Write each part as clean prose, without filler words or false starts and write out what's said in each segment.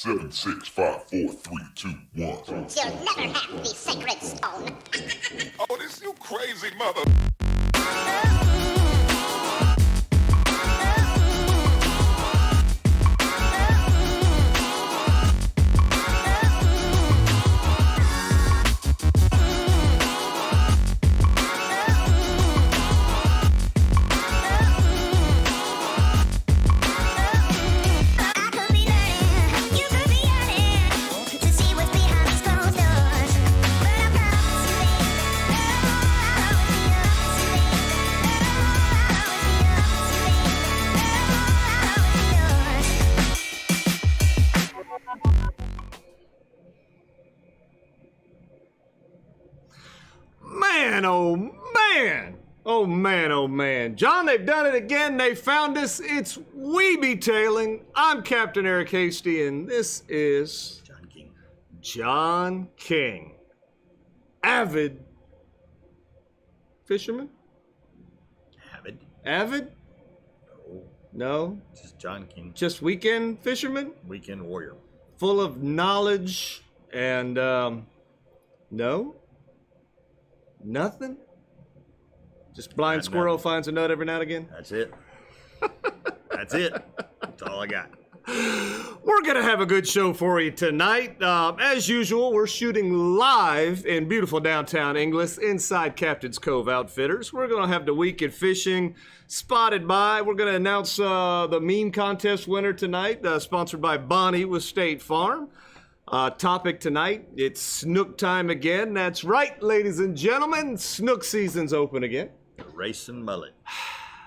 7, 6, 5, 4, 3, 2, 1. You'll never have the sacred stone. Oh, this you crazy mother. Man, oh man! Oh man, oh man. John, they've done it again. They found us. It's We Be Tailing. I'm Captain Eric Hasty, and this is... John King. John King. Avid fisherman? Avid? Avid? No. No? Just John King. Just weekend fisherman? Weekend warrior. Full of knowledge and, no? Nothing? Just blind squirrel finds a nut every now and again? That's it. That's it. That's all I got. We're going to have a good show for you tonight. As usual, we're shooting live in beautiful downtown Inglis inside Captain's Cove Outfitters. We're going to have the week at fishing spotted by. We're going to announce the meme contest winner tonight, sponsored by Bonnie with State Farm. Topic tonight, it's Snook time again. That's right, ladies and gentlemen. Snook season's open again. The racing mullet.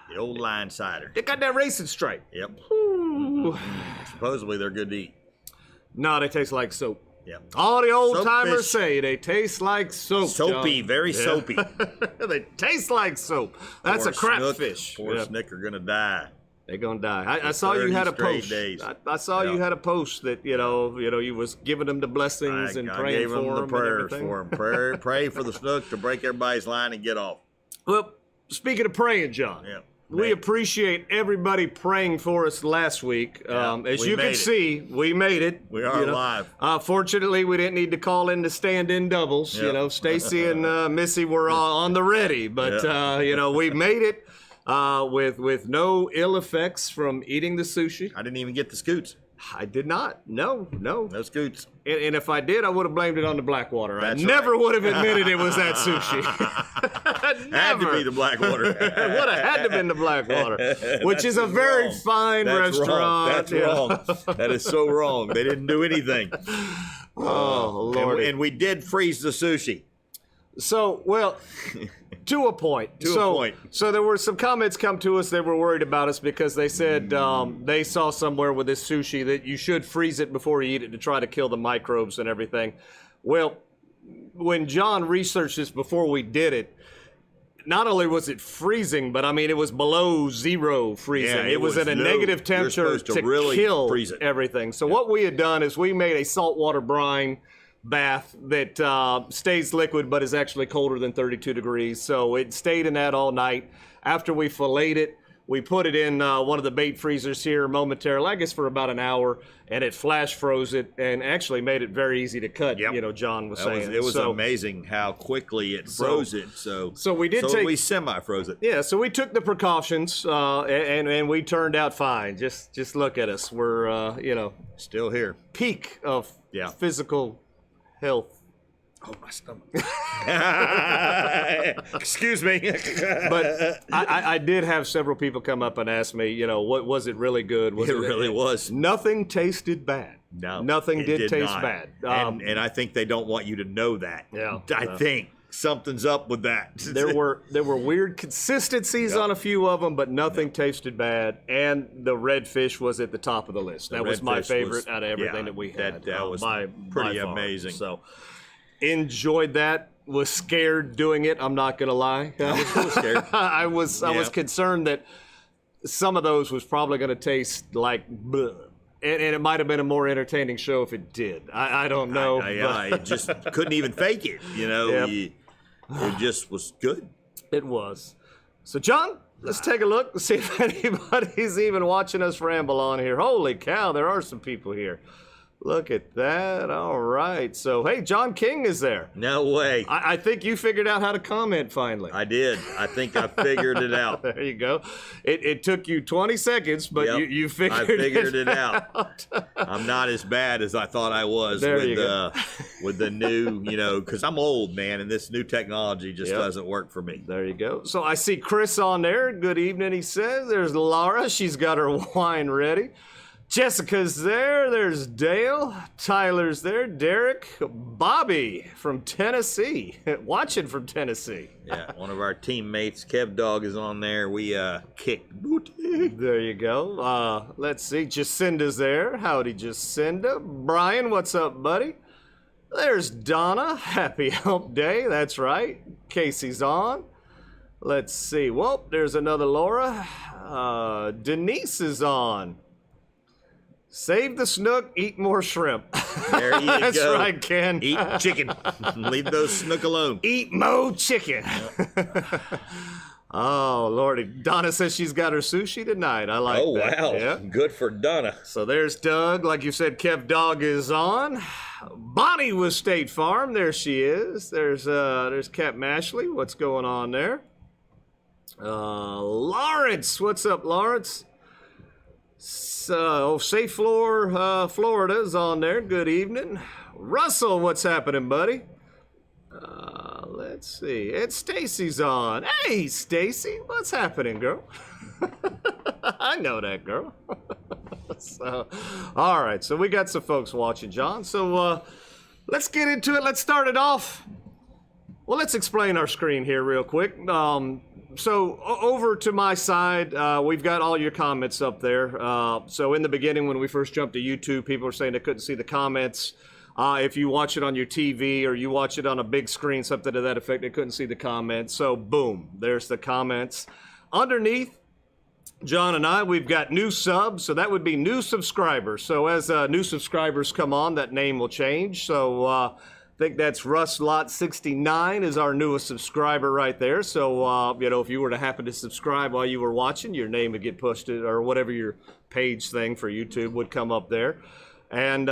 The old line cider. They got that racing stripe. Yep. Ooh. Supposedly they're good to eat. No, they taste like soap. Yep. All the old timers Soap-ish. say they taste like soap. Soapy, John. very soapy. They taste like soap. That's a crap fish. Poor Yeah. Snook are gonna die. They're gonna die. I saw you had a 30 straight post. days. I saw you Yeah. had a post that you was giving them the blessings and I praying gave for them them the and prayers everything. for them. Pray for the Snook to break everybody's line and get off. Well, speaking of praying, John, Yeah. we Right. appreciate everybody praying for us last week. Yeah, As we you can made it. see, we made it. We are alive. Fortunately, we didn't need to call in the stand-in doubles. Yeah. Stacy and Missy were on the ready, but we made it with no ill effects from eating the sushi. I didn't even get the scoots. I did not. No. No scoots. And if I did, I would have blamed it on the Blackwater. That's I never right. would have admitted it was that sushi. Had to be the Blackwater. Would have had to been the Blackwater, which is a very wrong. fine That's restaurant. wrong. That's Yeah. wrong. That is so wrong. They didn't do anything. Oh, Lord. And we did freeze the sushi. So, well, to a point. So there were some comments come to us. They were worried about us because they said they saw somewhere with this sushi that you should freeze it before you eat it to try to kill the microbes and everything. Well, when John researched this before we did it, not only was it freezing, but I mean, it was below zero freezing. Yeah, it was at a negative temperature you're supposed to really kill freeze it. everything. So what we had done is we made a saltwater brine bath that stays liquid but is actually colder than 32 degrees. So it stayed in that all night. After we filleted it, we put it in one of the bait freezers here momentarily, I guess for about an hour, and it flash froze it and actually made it very easy to cut. Yep. John was saying. It was amazing how quickly it froze it. So we semi-froze it. Yeah, so we took the precautions and we turned out fine. Just look at us. We're, Still here. peak of physical health. Oh, my stomach. Excuse me. But I did have several people come up and ask me, what was it really good? It really was. Nothing tasted bad. No. Nothing it did taste not. bad. And I think they don't want you to know that. Yeah. I think something's up with that. There were weird consistencies on a few of them, but nothing tasted bad. And the redfish was at the top of the list. That was my favorite out of everything that we had. That was pretty amazing. So enjoyed that. Was scared doing it. I'm not gonna lie. I was a little scared. I was concerned that some of those was probably gonna taste like bleh. And it might have been a more entertaining show if it did. I don't know. I just couldn't even fake it. It just was good. It was. So, John, let's take a look and see if anybody's even watching us ramble on here. Holy cow, there are some people here. Look at that. All right. So, hey, John King is there. No way. I think you figured out how to comment finally. I did. I think I figured it out. There you go. It took you 20 seconds, but Yep. you figured, I figured it out. I'm not as bad as I thought I was with the new, because I'm old, man, and this new technology just doesn't work for me. There you go. So I see Chris on there. Good evening, he says. There's Laura. She's got her wine ready. Jessica's there. There's Dale. Tyler's there. Derek. Bobby from Tennessee. Watching from Tennessee. Yeah, one of our teammates, Kev Dog, is on there. We kicked booty. There you go. Let's see. Jacinda's there. Howdy, Jacinda. Brian, what's up, buddy? There's Donna. Happy Hump Day. That's right. Casey's on. Let's see. Well, there's another Laura. Denise is on. Save the snook, eat more shrimp. There you That's go. right, Ken. Eat chicken. Leave those snook alone. Eat mo chicken. Oh, Lordy. Donna says she's got her sushi tonight. I like that. Oh, wow. Yeah. Good for Donna. So there's Doug. Like you said, Kev Dog is on. Bonnie with State Farm. There she is. There's Cap Mashley. What's going on there? Lawrence. What's up, Lawrence? Safe Floor, Florida's on there. Good evening. Russell, what's happening, buddy? Let's see. And Stacy's on. Hey, Stacy, what's happening, girl? I know that girl. So, all right. So we got some folks watching, John. So let's get into it. Let's start it off. Well, let's explain our screen here real quick. So over to my side, we've got all your comments up there. So in the beginning, when we first jumped to YouTube, people were saying they couldn't see the comments. If you watch it on your TV or you watch it on a big screen, something to that effect, they couldn't see the comments. So boom, there's the comments. Underneath, John and I, we've got new subs, so that would be new subscribers. So as new subscribers come on, that name will change. So I think that's Russ Lot 69 is our newest subscriber right there. So, if you were to happen to subscribe while you were watching, your name would get pushed, or whatever your page thing for YouTube would come up there. And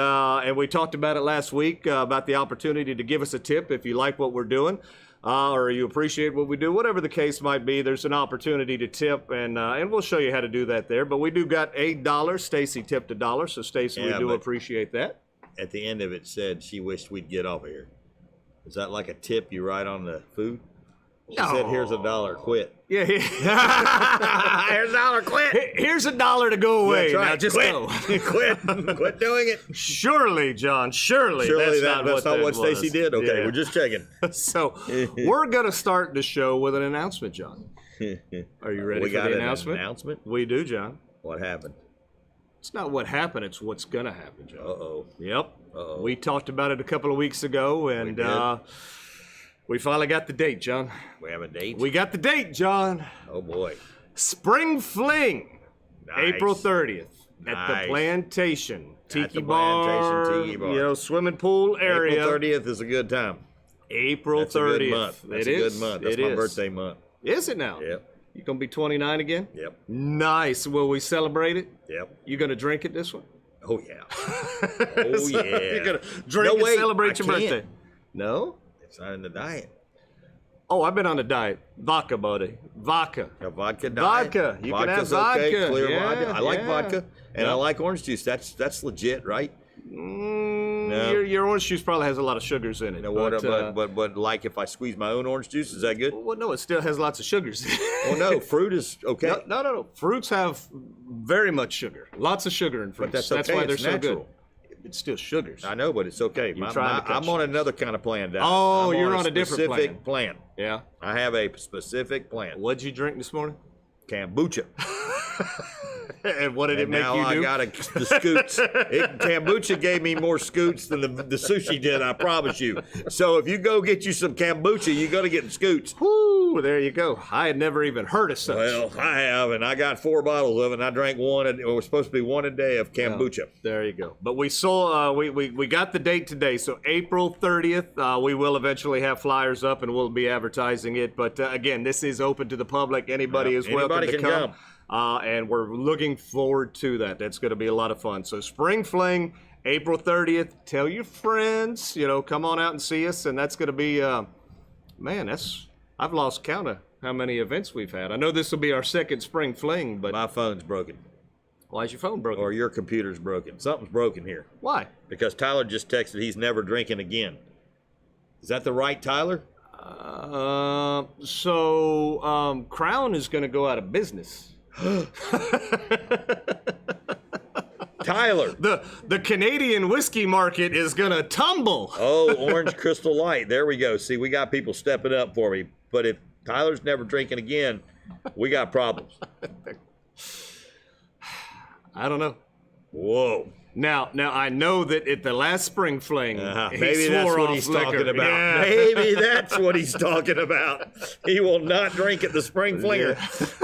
we talked about it last week, about the opportunity to give us a tip if you like what we're doing. Or you appreciate what we do, whatever the case might be, there's an opportunity to tip, and we'll show you how to do that there. But we do got $8. Stacy tipped $1, so Stacy, we do appreciate that. At the end of it said she wished we'd get off of here. Is that like a tip you write on the food? She said, here's $1, quit. Yeah, here's $1, quit. Here's $1 to go away. That's right. Now just quit. go. Quit doing it. Surely, John, surely that's not what Stacy did. Okay, Yeah. we're just checking. So we're going to start the show with an announcement, John. Are you ready We for got the an announcement? announcement? We do, John. What happened? It's not what happened, it's what's going to happen, John. Uh-oh. Yep. Uh-oh. We talked about it a couple of weeks ago, and we finally got the date, John. We have a date? We got the date, John. Oh, boy. Spring Fling, Nice. April 30th at Nice. the Plantation. Tiki At the bar, Plantation Tiki Bar. swimming pool area. April 30th is a good time. April That's 30th. a good month. That's a good month. That's my birthday month. Is it now? Yep. You gonna be 29 again? Yep. Nice. Will we celebrate it? Yep. You gonna drink it this one? Oh, yeah. Oh, So yeah. You're gonna drink and wait, celebrate your I can't. birthday? No? It's not in the diet. Oh, I've been on a diet. Vodka, buddy. Vodka. A vodka diet. Vodka. You can have Vodka's okay, vodka. clear Yeah, vodka. I like yeah. vodka, and Yeah. I like orange juice. That's legit, right? No. Your orange juice probably has a lot of sugars in it. You know what? But like if I squeeze my own orange juice, is that good? Well, no, it still has lots of sugars in it. Well, no, fruit is okay. No. Fruits have very much sugar. Lots of sugar in fruits. But that's okay. why they're It's so natural. good. It's still sugars. I know, but it's okay. You're trying to cut I'm on another kind of plan. Down. Oh, I'm you're on a different specific plan. Yeah. I have a specific plan. What'd you drink this morning? Kombucha. And what did it And make now you do? I got the scoots. Kombucha gave me more scoots than the sushi did, I promise you. So if you go get you some kombucha, you got to get the scoots. Woo, there you go. I had never even heard of such. Well, I have, and I got 4 bottles of it, and I drank one. It was supposed to be one a day of kombucha. There you go. But we saw, we got the date today. So April 30th, we will eventually have flyers up and we'll be advertising it. But again, this is open to the public. Anybody is welcome Anybody to can come. And we're looking forward to that. That's going to be a lot of fun. So Spring Fling, April 30th. Tell your friends, come on out and see us. And that's going to be, I've lost count of how many events we've had. I know this will be our second spring fling, but my phone's broken. Why is your phone broken? Or your computer's broken. Something's broken here. Why? Because Tyler just texted he's never drinking again. Is that the right Tyler? Crown is going to go out of business. Tyler. The Canadian whiskey market is going to tumble. Oh, Orange Crystal Light. There we go. See, we got people stepping up for me. But if Tyler's never drinking again, we got problems. I don't know. Whoa. Now I know that at the last spring fling, maybe that's what he's talking about. Yeah. Maybe that's what he's talking about. He will not drink at the spring flinger.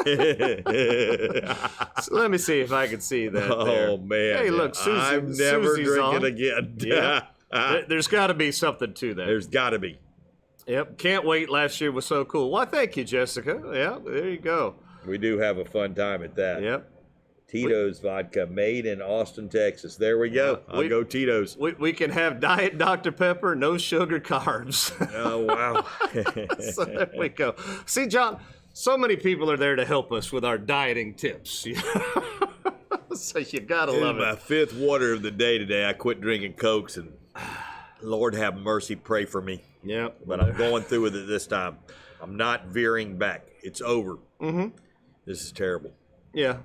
Yeah. So let me see if I can see that. Oh man! Hey, look, I'm never Susie's drinking on. again. Yeah. There's got to be something to that. There's got to be. Yep. Can't wait. Last year was so cool. Why, thank you, Jessica. Yeah, there you go. We do have a fun time at that. Yep. Tito's vodka, made in Austin, Texas. There we go. I'll go Tito's. We can have Diet Dr. Pepper, no sugar carbs. Oh, wow. So there we go. See, John, so many people are there to help us with our dieting tips. So you got to love it. My fifth water of the day today. I quit drinking Cokes, and Lord have mercy, pray for me. Yep. But I'm going through with it this time. I'm not veering back. It's over. Mm-hmm. This is terrible. Yeah.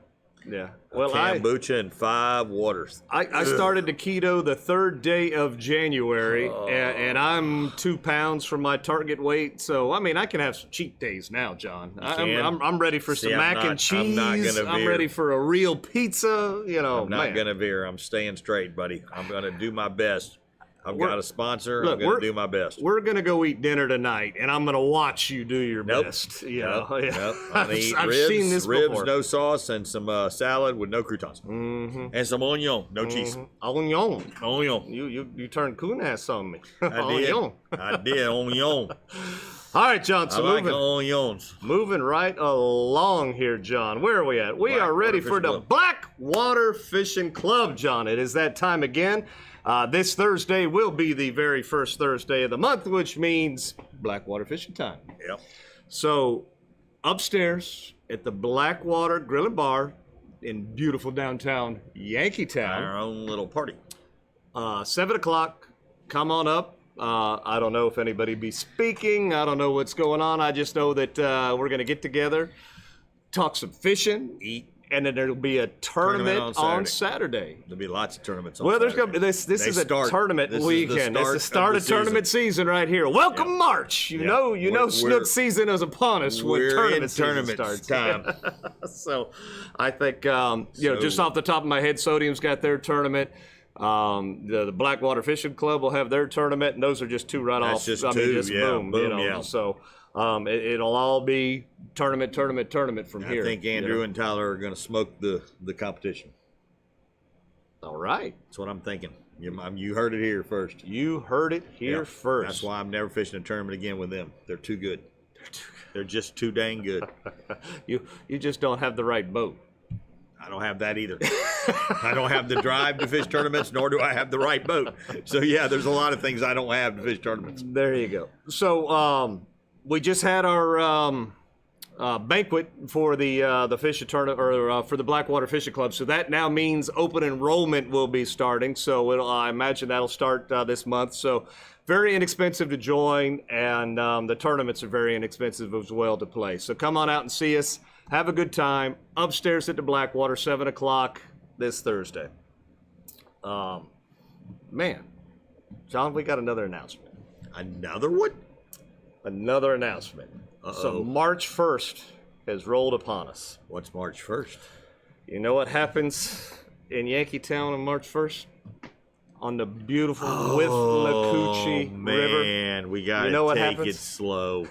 Yeah. Well, kombucha and 5 waters. I started the keto the 3rd day of January, and I'm 2 pounds from my target weight. So, I mean, I can have some cheat days now, John. I'm ready for some mac and cheese. I'm ready for a real pizza. I'm not going to veer. I'm staying straight, buddy. I'm going to do my best. I've got a sponsor. I'm going to do my best. We're going to go eat dinner tonight, and I'm going to watch you do your best. Nope. I've seen this before. Ribs, no sauce, and some salad with no croutons. Mm-hmm. And some onion, no cheese. Onion. Onion. You turned coon-ass on me. I did, onion. All right, John, so onions. Moving right along here, John. Where are we at? We are ready for the Blackwater Fishing Club, John. It is that time again. This Thursday will be the very first Thursday of the month, which means Blackwater fishing time. Yep. So, upstairs at the Blackwater Grill and Bar in beautiful downtown Yankeetown. Our own little party. 7 o'clock. Come on up. I don't know if anybody be speaking. I don't know what's going on. I just know that we're going to get together, talk some fishing, eat. And then there'll be a tournament on Saturday. There'll be lots of tournaments on Saturday. There's going to be this is a tournament weekend. It's the start of tournament season right here. Welcome March. You know Snook season is upon us when tournament season starts. Time. So I think just off the top of my head, Sodium's got their tournament. The Blackwater Fishing Club will have their tournament, and those are just two right off. Just two, boom. So it'll all be tournament from here. I think Andrew and Tyler are going to smoke the competition. All right. That's what I'm thinking. You heard it here first. You heard it here first. That's why I'm never fishing a tournament again with them. They're too good. They're just too dang good. You just don't have the right boat. I don't have that either. I don't have the drive to fish tournaments, nor do I have the right boat. So, yeah, there's a lot of things I don't have to fish tournaments. There you go. So, we just had our banquet for the fishing tournament, or for the Blackwater Fishing Club. So that now means open enrollment will be starting. So I imagine that'll start this month. So very inexpensive to join, and the tournaments are very inexpensive as well to play. So come on out and see us. Have a good time. Upstairs at the Blackwater, 7 o'clock this Thursday. Man, John, we got another announcement. Another one? Another announcement. So March 1st has rolled upon us. What's March 1st? You know what happens in Yankeetown on March 1st? On the beautiful Wlasiuk River. Man, we got to take it slow.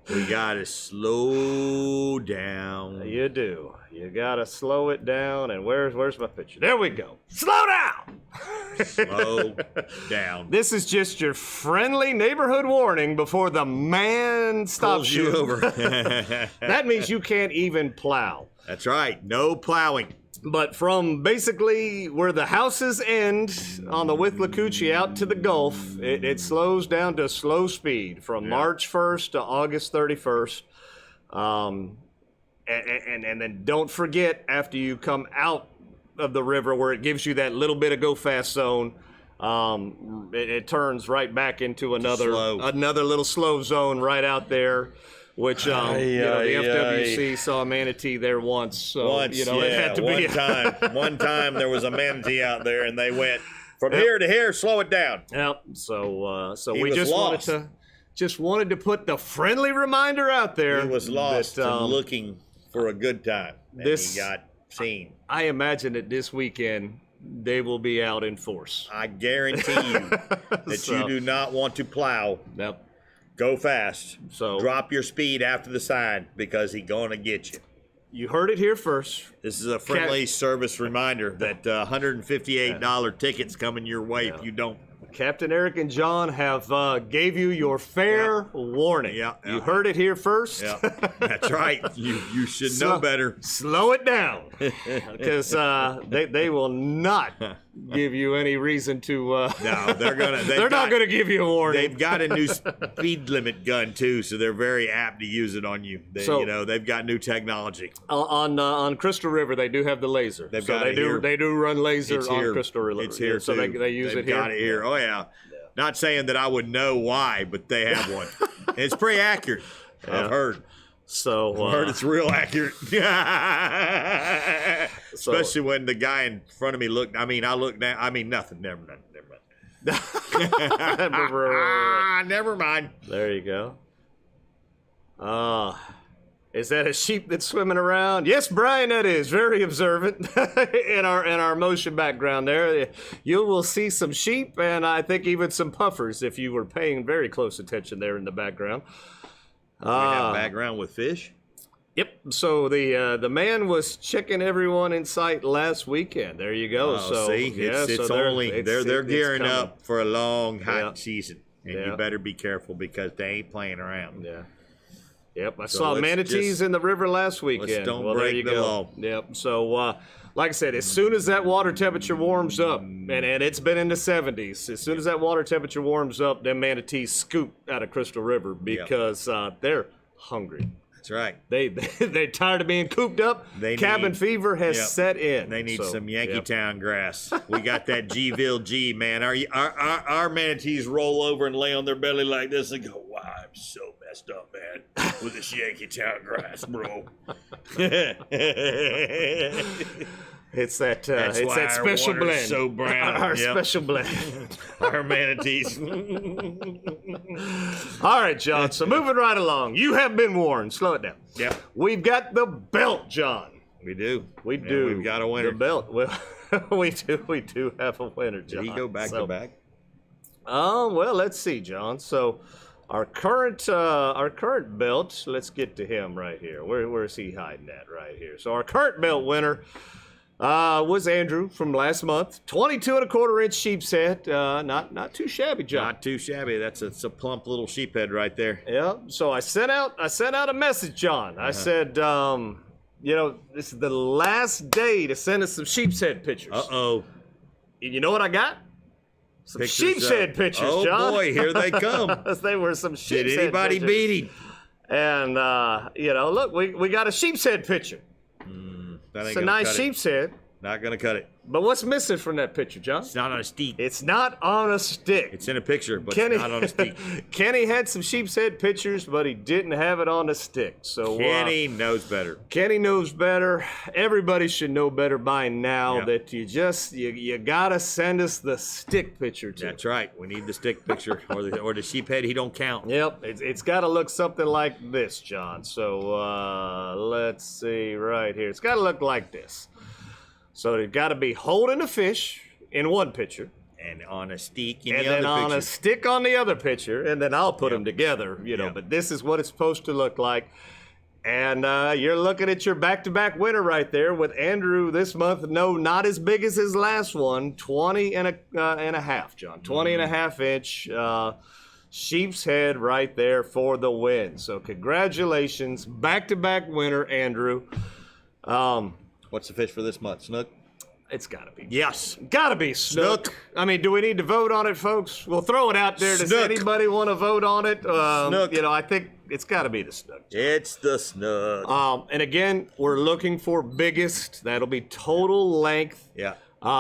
We got to slow down. You do. You got to slow it down. And where's my picture? There we go. Slow down. Slow down. This is just your friendly neighborhood warning before the man stops you over. That means you can't even plow. That's right. No plowing. But from basically where the houses end on the Withlacoochee out to the Gulf, it slows down to slow speed from March 1st to August 31st. And then don't forget, after you come out of the river where it gives you that little bit of go fast zone, it turns right back into another little slow zone right out there. Which, the FWC saw a manatee there once. So, it had to be. One time there was a manatee out there, and they went from here to here, slow it down. Yep. So we just wanted to put the friendly reminder out there. He was lost and looking for a good time, and he got seen. I imagine that this weekend they will be out in force. I guarantee you that you do not want to plow. Yep. Go fast. So drop your speed after the sign because he's gonna get you. You heard it here first. This is a friendly service reminder that $158 tickets coming your way if you don't. Captain Eric and John have gave you your fair warning. You heard it here first. Yeah, that's right. You should know better. Slow it down, because they will not give you any reason to. No, they're not gonna give you a warning. They've got a new speed limit gun too, so they're very apt to use it on you. They've got new technology. On Crystal River, they do have the laser. They do run laser on Crystal River. It's here, so too. they use it here. Got it here. Oh yeah. Not saying that I would know why, but they have one. It's pretty accurate. I've heard. So I've heard it's real accurate. Especially when the guy in front of me looked. I looked down. Nothing. Never mind. Never mind. There you go. Is that a sheep that's swimming around? Yes, Brian, that is. Very observant in our motion background there. You will see some sheep and I think even some puffers if you were paying very close attention there in the background. We have background with fish? Yep. So the man was checking everyone in sight last weekend. There you go. They're gearing up for a long hot season. And you better be careful because they ain't playing around. Yeah. Yep, I saw manatees in the river last weekend. Don't break the law. Yep, so like I said, as soon as that water temperature warms up, and it's been in the 70s, as soon as that water temperature warms up, them manatees scoop out of Crystal River because they're hungry. That's right. They're tired of being cooped up. Cabin fever has set in. They need some Yankee Town grass. We got that Gville G, man. Our manatees roll over and lay on their belly like this and go, wow, I'm so messed up, man, with this Yankee Town grass, bro. It's that special blend. So brown. Our special blend. Our manatees. All right, John. So moving right along. You have been warned. Slow it down. Yep. We've got the belt, John. We do. We do. We've got a winner. The belt. Well, we do have a winner, John. Did he go back to back? Well, let's see, John. So our current belt. Let's get to him right here. Where's he hiding at? Right here. So our current belt winner was Andrew from last month. 22 1/4-inch sheep's head. Not too shabby, John. Not too shabby. It's a plump little sheep head right there. Yeah. So I sent out a message, John. I said, this is the last day to send us some sheep's head pictures. Uh-oh. You know what I got? Some sheep's head pictures, John. Oh boy, here they come. They were some sheep's head pictures. Did anybody beat him? And look, we got a sheep's head picture. It's a nice sheep's head. Not gonna cut it. But what's missing from that picture, John? It's not on a stick. It's not on a stick. It's in a picture, but it's not on a stick. Kenny had some sheep's head pictures, but he didn't have it on a stick. So Kenny knows better. Kenny knows better. Everybody should know better by now that you gotta send us the stick picture too. That's right. We need the stick picture or the sheep head. He don't count. Yep. It's got to look something like this, John. So let's see right here. It's got to look like this. So they've got to be holding a fish in one picture. And on a stick in the other picture. And then on picture. a stick on the other picture. And then I'll put them together, But this is what it's supposed to look like. And you're looking at your back-to-back winner right there with Andrew this month. No, not as big as his last one. 20 and a half, John. 20 and a half inch sheep's head right there for the win. So congratulations. Back-to-back winner, Andrew. What's the fish for this month? Snook? It's gotta be. Yes. Gotta be Snook. I mean, do we need to vote on it, folks? We'll throw it out there. Does Snook. anybody want to vote on it? Snook. You know, I think it's gotta be the Snook. It's the Snook. And again, we're looking for biggest. That'll be total length. Yeah.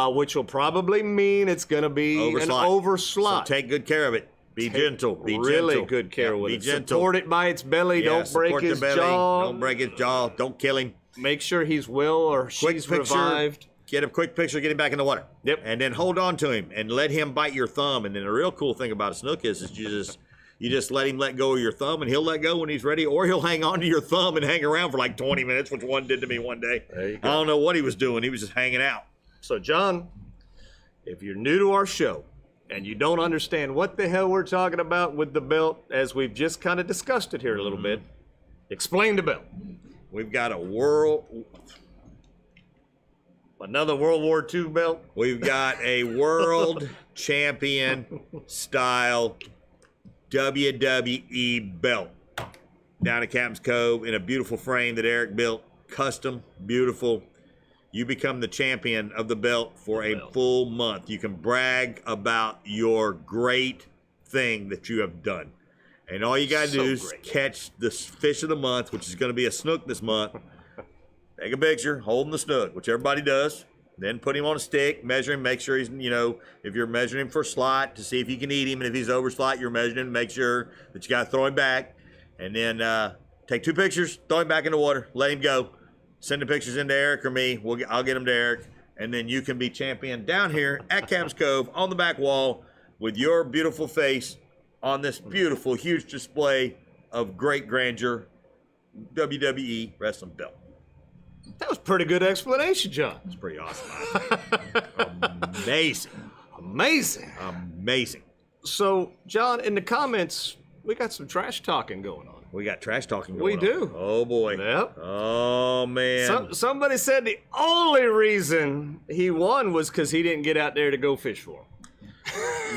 Which will probably mean it's gonna be an overslot. So take good care of it. Be gentle. Be really gentle. good care with be it. gentle. Support it by its belly. Yeah, Don't break support the his belly. jaw. Don't break his jaw. Don't kill him. Make sure he's well or she's revived. Get a quick picture, get him back in the water. Yep. And then hold on to him and let him bite your thumb. And then the real cool thing about a Snook is you just let him let go of your thumb, and he'll let go when he's ready, or he'll hang on to your thumb and hang around for like 20 minutes, which one did to me one day. There you go. I don't know what he was doing. He was just hanging out. So, John, if you're new to our show and you don't understand what the hell we're talking about with the belt, as we've just kind of discussed it here a little bit, explain the belt. We've got Another World War II belt? We've got a world champion style WWE belt down at Captain's Cove in a beautiful frame that Eric built, custom, beautiful. You become the champion of the belt for a full month. You can brag about your great thing that you have done. And all you got to do is catch the fish of the month, which is going to be a Snook this month. Take a picture, holding the Snook, which everybody does. Then put him on a stick, measure him, make sure he's, if you're measuring him for slot to see if you can eat him. And if he's over slot, you're measuring him to make sure that you got to throw him back. And then take 2 pictures, throw him back in the water, let him go. Send the pictures into Eric or me. I'll get them to Eric. And then you can be champion down here at Captain's Cove on the back wall with your beautiful face on this beautiful, huge display of great grandeur WWE wrestling belt. That was a pretty good explanation, John. It's pretty awesome. I think. Amazing. Amazing. So, John, in the comments, we got some trash talking going on. We got trash talking going on. We do. Oh, boy. Yep. Oh, man. Somebody said the only reason he won was because he didn't get out there to go fish for him.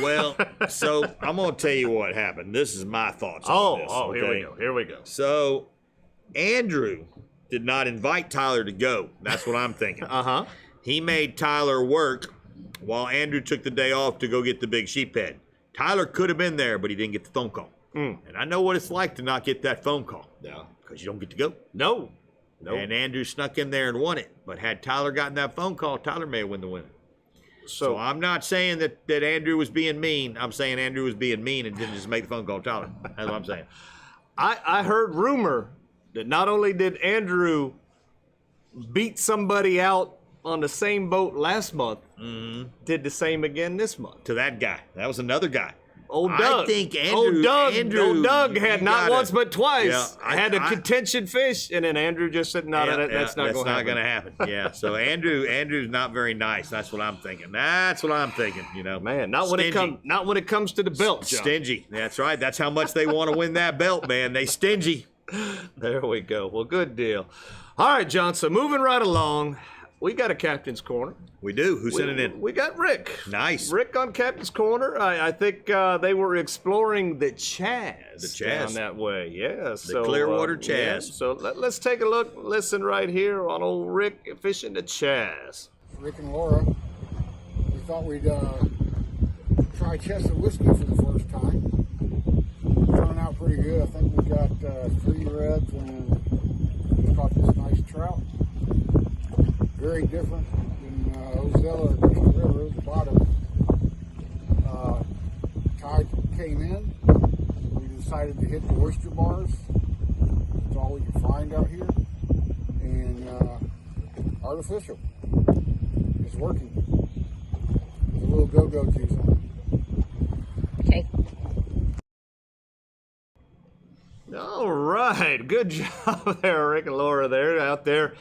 Well, so I'm going to tell you what happened. This is my thoughts on this. Oh, okay? Here we go. So, Andrew did not invite Tyler to go. That's what I'm thinking. Uh-huh. He made Tyler work while Andrew took the day off to go get the big sheep head. Tyler could have been there, but he didn't get the phone call. And I know what it's like to not get that phone call. Yeah. Because you don't get to go. No. And Andrew snuck in there and won it. But had Tyler gotten that phone call, Tyler may have won the winner. So I'm not saying that Andrew was being mean. I'm saying Andrew was being mean and didn't just make the phone call to Tyler. That's what I'm saying. I heard rumor that not only did Andrew beat somebody out on the same boat last month, did the same again this month. To that guy. That was another guy. Old Doug. I think Andrew had not once but twice. Yeah, had a contention fish, and then Andrew just said, "No, that's not going to happen." Yeah. So Andrew's not very nice. That's what I'm thinking. That's what I'm thinking. Man, not when it comes to the belt. John. Stingy. That's right. That's how much they want to win that belt, man. They stingy. There we go. Well, good deal. All right, John. So moving right along, we got a captain's corner. We do. Who sent it in? We got Rick. Nice. Rick on Captain's Corner. I think they were exploring the Chaz. The Chaz. Down that way, yeah. The Clearwater Chaz. Yeah. So let's take a look, listen right here on old Rick fishing the Chaz. Rick and Laura, we thought we'd try chest of whiskey for the first time. Turned out pretty good. I think we got 3 reds and we caught this nice trout. Very different than Ozella or Green River at the bottom. Tide came in. We decided to hit the oyster bars. That's all we can find out here. And artificial. It's working. There's a little go-go juice on it. Okay. All right, good job there, Rick and Laura. There out there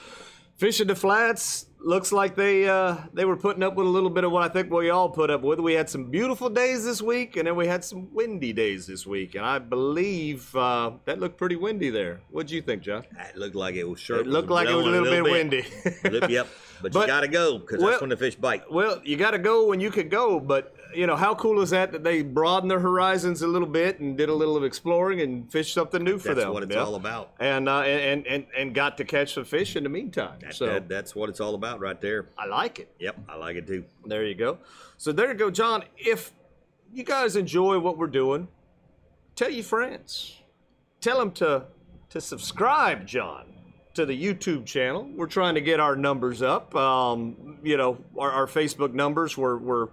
fishing the flats. Looks like they were putting up with a little bit of what I think we all put up with. We had some beautiful days this week, and then we had some windy days this week. And I believe that looked pretty windy there. What'd you think, John? It looked like it was sure. It looked like it was a little bit windy. Yep. But you got to go because that's when the fish bite. Well, you got to go when you could go, but you know, how cool is that they broadened their horizons a little bit and did a little of exploring and fished something new for them. That's what it's all about. And got to catch some fish in the meantime. That's what it's all about right there. I like it. Yep, I like it too. There you go. So there you go, John. If you guys enjoy what we're doing, tell your friends. Tell them to subscribe, John, to the YouTube channel. We're trying to get our numbers up. You know, our Facebook numbers were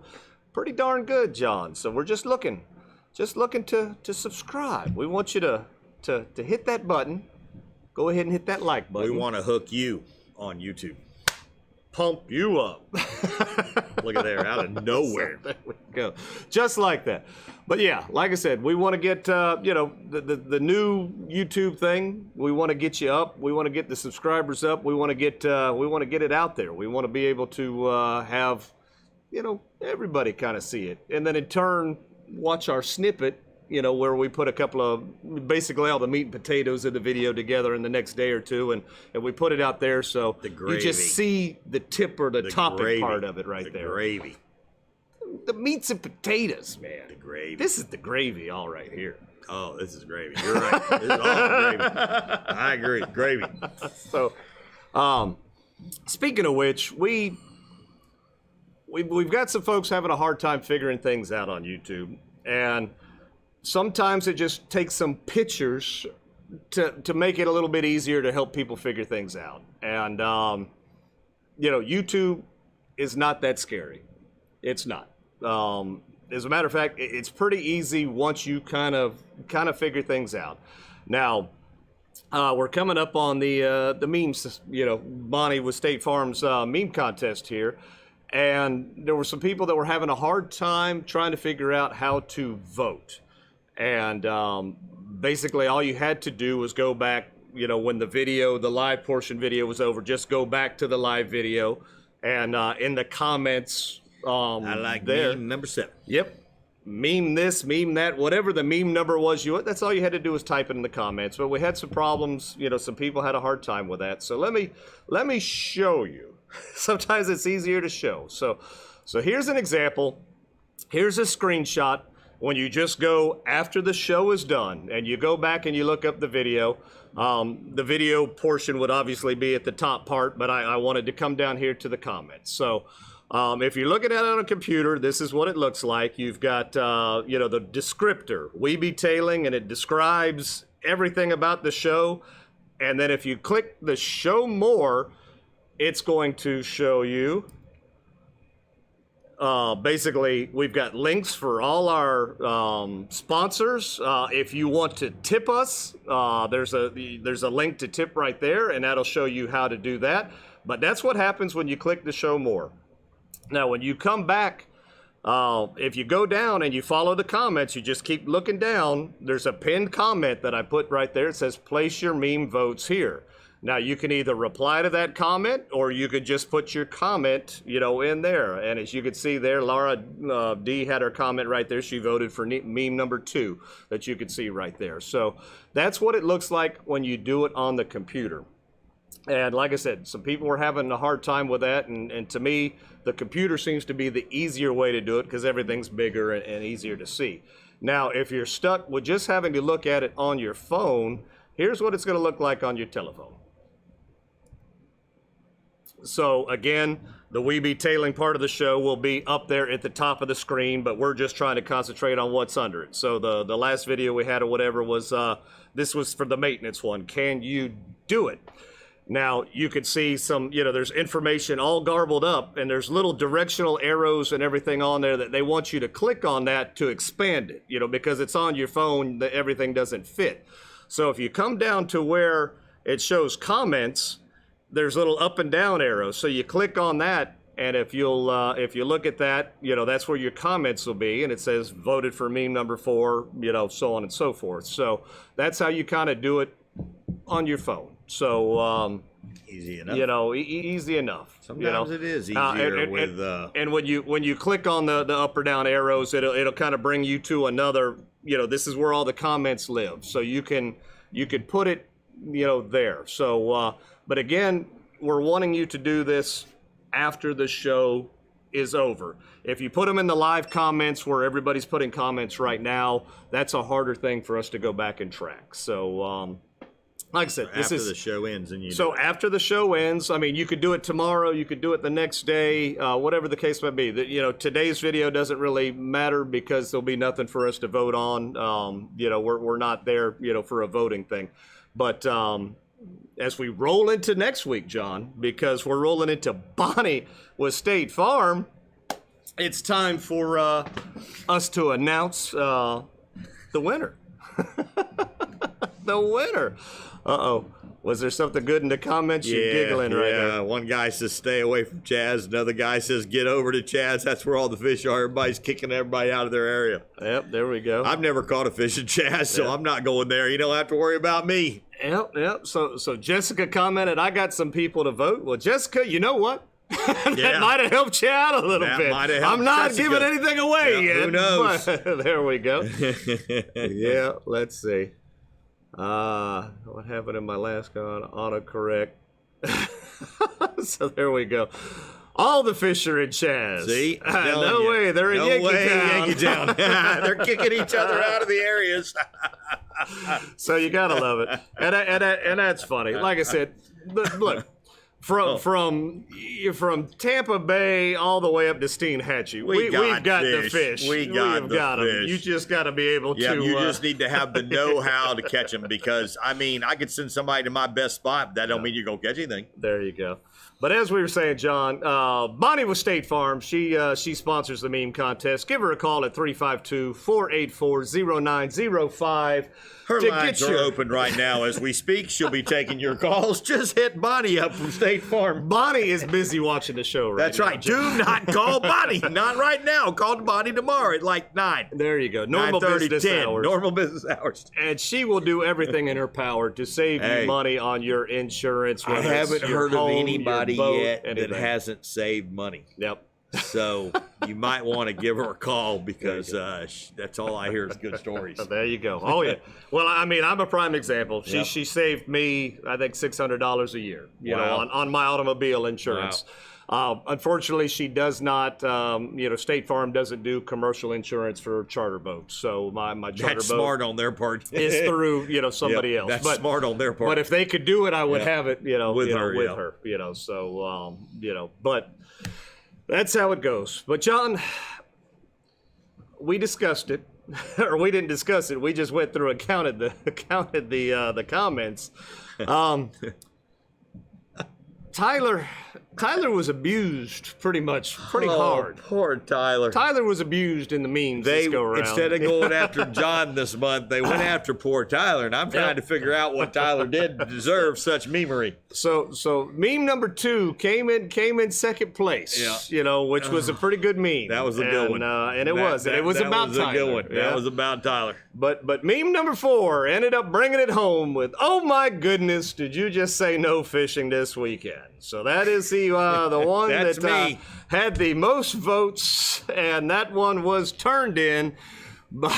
pretty darn good, John. So we're just looking to subscribe. We want you to hit that button. Go ahead and hit that like button. We want to hook you on YouTube. Pump you up. Look at there, out of nowhere. So there we go. Just like that. But yeah, like I said, we want to get, you know, the new YouTube thing. We want to get you up. We want to get the subscribers up. We want to get it out there. We want to be able to have, you know, everybody kind of see it. And then in turn, watch our snippet, you know, where we put a couple of, basically all the meat and potatoes of the video together in the next day or two, and we put it out there so you just see the tip or the topping part of it right there. The gravy. The meats and potatoes, man. The gravy. This is the gravy all right here. Oh, this is gravy. You're right. This is all gravy. I agree. Gravy. So, speaking of which, we've got some folks having a hard time figuring things out on YouTube, and sometimes it just takes some pictures to make it a little bit easier to help people figure things out. And, you know, YouTube is not that scary. It's not. As a matter of fact, it's pretty easy once you kind of figure things out. Now, we're coming up on the memes, you know, Bonnie with State Farm's meme contest here. And there were some people that were having a hard time trying to figure out how to vote. And basically all you had to do was go back, you know, when the live portion video was over, just go back to the live video, and in the comments, I like there, meme number 7. Yep. Meme this, meme that, whatever the meme number was, that's all you had to do was type it in the comments. But we had some problems, you know, some people had a hard time with that. So let me show you. Sometimes it's easier to show. So here's an example. Here's a screenshot. When you just go after the show is done and you go back and you look up the video portion would obviously be at the top part, but I wanted to come down here to the comments. So if you're looking at it on a computer, this is what it looks like. You've got, you know, the descriptor, we be tailing, and it describes everything about the show. And then if you click the show more, it's going to show you, basically, we've got links for all our sponsors. If you want to tip us, there's a link to tip right there, and that'll show you how to do that. But that's what happens when you click the show more. Now, when you come back, if you go down and you follow the comments, you just keep looking down, there's a pinned comment that I put right there. It says, place your meme votes here. Now, you can either reply to that comment, or you could just put your comment, you know, in there. And as you can see there, Laura D had her comment right there. She voted for meme number 2 that you could see right there. So that's what it looks like when you do it on the computer. And like I said, some people were having a hard time with that. And to me, the computer seems to be the easier way to do it because everything's bigger and easier to see. Now, if you're stuck with just having to look at it on your phone, here's what it's going to look like on your telephone. So again, the We Be Tailing part of the show will be up there at the top of the screen, but we're just trying to concentrate on what's under it. So the last video we had or whatever was, this was for the maintenance one. Can you do it? Now, you could see some, you know, there's information all garbled up, and there's little directional arrows and everything on there that they want you to click on that to expand it, you know, because it's on your phone, that everything doesn't fit. So if you come down to where it shows comments, there's little up and down arrows. So you click on that, and if you look at that, you know, that's where your comments will be, and it says voted for meme number 4, you know, so on and so forth. So that's how you kind of do it on your phone. So easy enough. You know, easy enough. Sometimes, you know? it is easier with. And when you click on the up or down arrows, it'll kind of bring you to another. You know, this is where all the comments live. So you can put it, you know, there. So, but again, we're wanting you to do this after the show is over. If you put them in the live comments where everybody's putting comments right now, that's a harder thing for us to go back and track. So, like I said, after the show ends, and after the show ends, I mean, you could do it tomorrow, you could do it the next day, whatever the case might be. Today's video doesn't really matter because there'll be nothing for us to vote on. We're not there, for a voting thing. But as we roll into next week, John, because we're rolling into Bonnie with State Farm, it's time for us to announce the winner. The winner. Uh-oh. Was there something good in the comments? You're giggling right now. One guy says stay away from Chaz. Another guy says get over to Chaz. That's where all the fish are. Everybody's kicking everybody out of their area. Yep, there we go. I've never caught a fish in Chaz, so I'm not going there. You don't have to worry about me. Yep. So Jessica commented, I got some people to vote. Well, Jessica, you know what? That might have helped you out a little bit. I'm not Jessica. giving anything away yet. Who knows? There we go. Yeah, let's see. What happened in my last con? Autocorrect. So there we go. All the fish are in Chaz. See? No way. They're in Yankee Town. They're kicking each other out of the areas. So you gotta love it, and that's funny. Like I said, look. From Tampa Bay all the way up to Steenhatchee, we've got the fish. We've got them. You just got to be able to. You just need to have the know-how to catch them because, I could send somebody to my best spot, but that don't mean you're going to catch anything. There you go. But as we were saying, John, Bonnie with State Farm, she sponsors the meme contest. Give her a call at 352-484-0905. Her lines are open right now as we speak. She'll be taking your calls. Just hit Bonnie up from State Farm. Bonnie is busy watching the show right now. That's right. Do not call Bonnie. Not right now. Call Bonnie tomorrow at like 9. There you go. Normal business hours. Normal business hours. And she will do everything in her power to save you money on your insurance. I haven't heard of anybody yet anything that hasn't saved money. Yep. So you might want to give her a call because that's all I hear is good stories. There you go. Oh yeah. Well, I'm a prime example. She saved me, I think, $600 a year. You know, on my automobile insurance. Wow. Unfortunately, she does not. State Farm doesn't do commercial insurance for charter boats. So my charter boat. That's smart on their part. Is through somebody else. That's smart on their part. But if they could do it, I would have it. With her. So but. That's how it goes. But John, we discussed it, or we didn't discuss it. We just went through and counted the comments. Tyler was abused pretty hard. Poor Tyler. Tyler was abused in the memes this go around. Instead of going after John this month, they went after poor Tyler, and I'm trying to figure out what Tyler did to deserve such memery. So meme number 2 came in second place. Which was a pretty good meme. That was a good one. And it was about Tyler. Good one. That was about Tyler. But meme number 4 ended up bringing it home with, oh my goodness, did you just say no fishing this weekend? So that is the one that had the most votes, and that one was turned in. But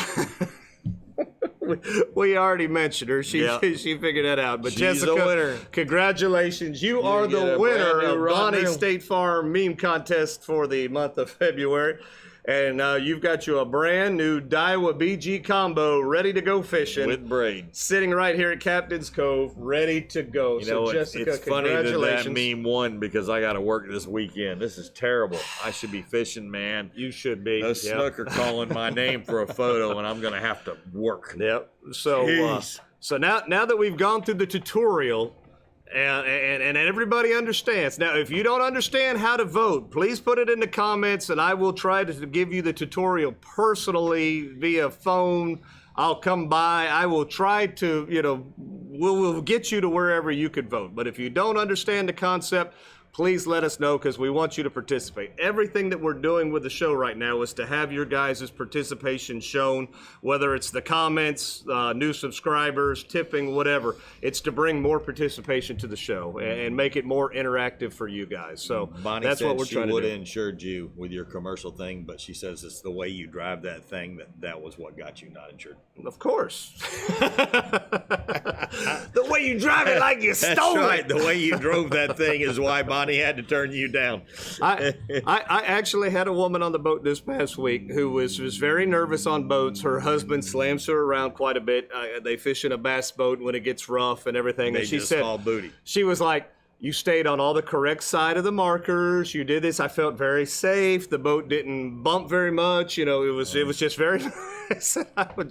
we already mentioned her. She figured that out. But she's Jessica, the winner. Congratulations. You are the winner of Bonnie State Farm Meme Contest for the month of February. And you've got you a brand new Daiwa BG combo ready to go fishing. With braid. Sitting right here at Captain's Cove, ready to go. Jessica, it's funny that meme won because I got to work this weekend. This is terrible. I should be fishing, man. You should be. Those Snook are calling my name for a photo, and I'm going to have to work. Yep. So now that we've gone through the tutorial, and everybody understands. Now, if you don't understand how to vote, please put it in the comments, and I will try to give you the tutorial personally via phone. I'll come by. I will try to, we'll get you to wherever you could vote. But if you don't understand the concept, please let us know because we want you to participate. Everything that we're doing with the show right now is to have your guys' participation shown, whether it's the comments, new subscribers, tipping, whatever. It's to bring more participation to the show and make it more interactive for you guys. So Bonnie that's what we're trying to do. She would have insured you with your commercial thing, but she says it's the way you drive that thing that was what got you not insured. Of course. The way you drive it like you stole it. That's right. The way you drove that thing is why Bonnie Bonnie had to turn you down. I actually had a woman on the boat this past week who was very nervous on boats. Her husband slams her around quite a bit. They fish in a bass boat when it gets rough and everything. They And she just said, fall booty. she was like, you stayed on all the correct side of the markers. You did this. I felt very safe. The boat didn't bump very much. You know, it was just very nice.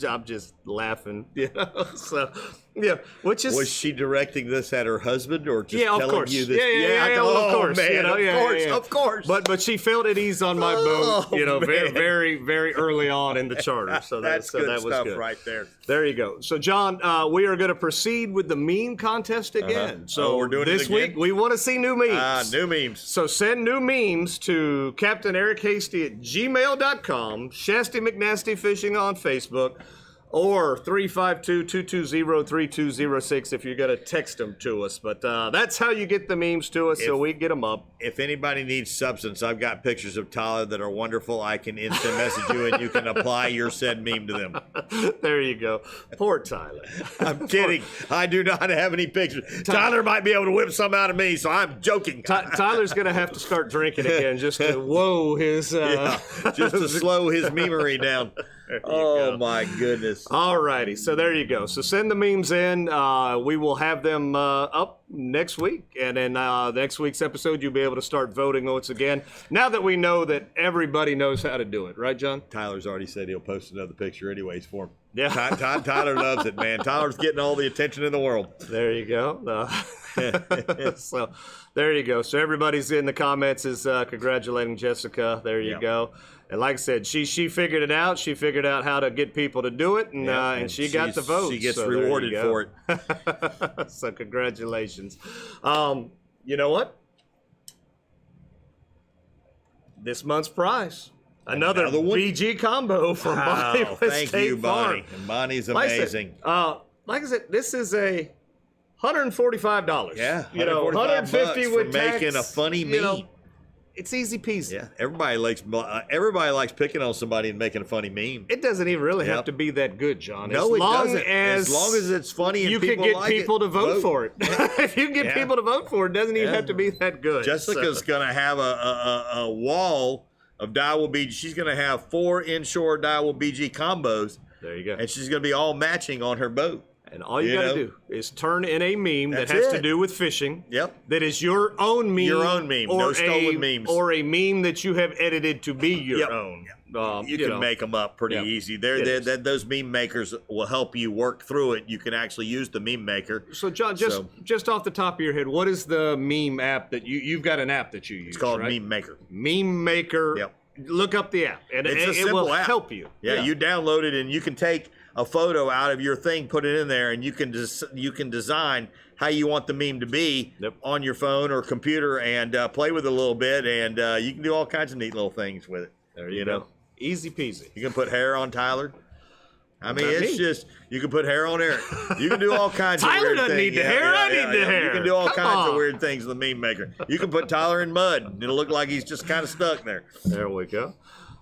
I'm just laughing, you know. So, yeah, which is. Was she directing this at her husband or just Yeah, of telling course. you this? Yeah, oh, of course. Man, You know, of course. But she felt at ease on my boat, you know, very, man. very, very early on in the charter. So That's so good that was stuff good. right there. There you go. So, John, we are going to proceed with the meme contest again. So we're doing it this again? week we want to see new memes. New memes. So send new memes to Captain Eric Hasty at gmail.com, Shasty McNasty Fishing on Facebook, or 352-220-3206 if you're going to text them to us. But that's how you get the memes to us, so we get them up. If anybody needs substance, I've got pictures of Tyler that are wonderful. I can instant message you and you can apply your said meme to them. There you go. Poor Tyler. I'm kidding. I do not have any pictures. Tyler might be able to whip some out of me, so I'm joking. Tyler's going to have to start drinking again just to whoa his... Just to slow his memery down. Oh, my goodness. All righty, so there you go. So send the memes in. We will have them up next week. And then next week's episode, you'll be able to start voting once again. Now that we know that everybody knows how to do it. Right, John? Tyler's already said he'll post another picture anyways for him. Yeah. Tyler loves it, man. Tyler's getting all the attention in the world. There you go. So there you go. So everybody's in the comments is congratulating Jessica. There you go. And like I said, she figured it out. She figured out how to get people to do it, and she got the vote. She gets so rewarded for it. So congratulations. You know what? This month's prize. Another one? BG combo from Bonnie with Thank State you, Farm. Bonnie. And Bonnie's amazing. Like I said, this is a $145. Yeah, you know, $150 for with tax, making a funny meme. you know, it's easy peasy. Yeah, everybody likes picking on somebody and making a funny meme. It doesn't even really have to be that good, John. No, it doesn't. As long as it's funny and you people can get like people it, to vote for it. If you can get people to vote for it, it doesn't even have to be that good. Jessica's gonna have a wall of Daiwa BG. She's gonna have 4 inshore Daiwa BG combos. There you go. And she's gonna be all matching on her boat. And all you got to do is turn in a meme that That's has it. to do with fishing. Yep. That is your own meme. Your own meme. Or No stolen memes. Or a meme that you have edited to be your own. You can make them up pretty easy. Those meme makers will help you work through it. You can actually use the meme maker. So, John, just off the top of your head, what is the meme app that you've got an app that you use? It's called right? Meme Maker. Meme Maker. Yep. Look up the app, and It's a it simple will app. help you. Yeah, you download it, and you can take a photo out of your thing, put it in there, and you can design how you want the meme to be on your phone or computer, and play with it a little bit, and you can do all kinds of neat little things with it. There you go. Easy peasy. You can put hair on Tyler. I mean, it's just, you can put hair on Eric. You can do all kinds of weird things. Tyler doesn't need the hair. I need the hair. You can do all Come kinds of on. weird things with the meme maker. You can put Tyler in mud, and it'll look like he's just kind of stuck there. There we go.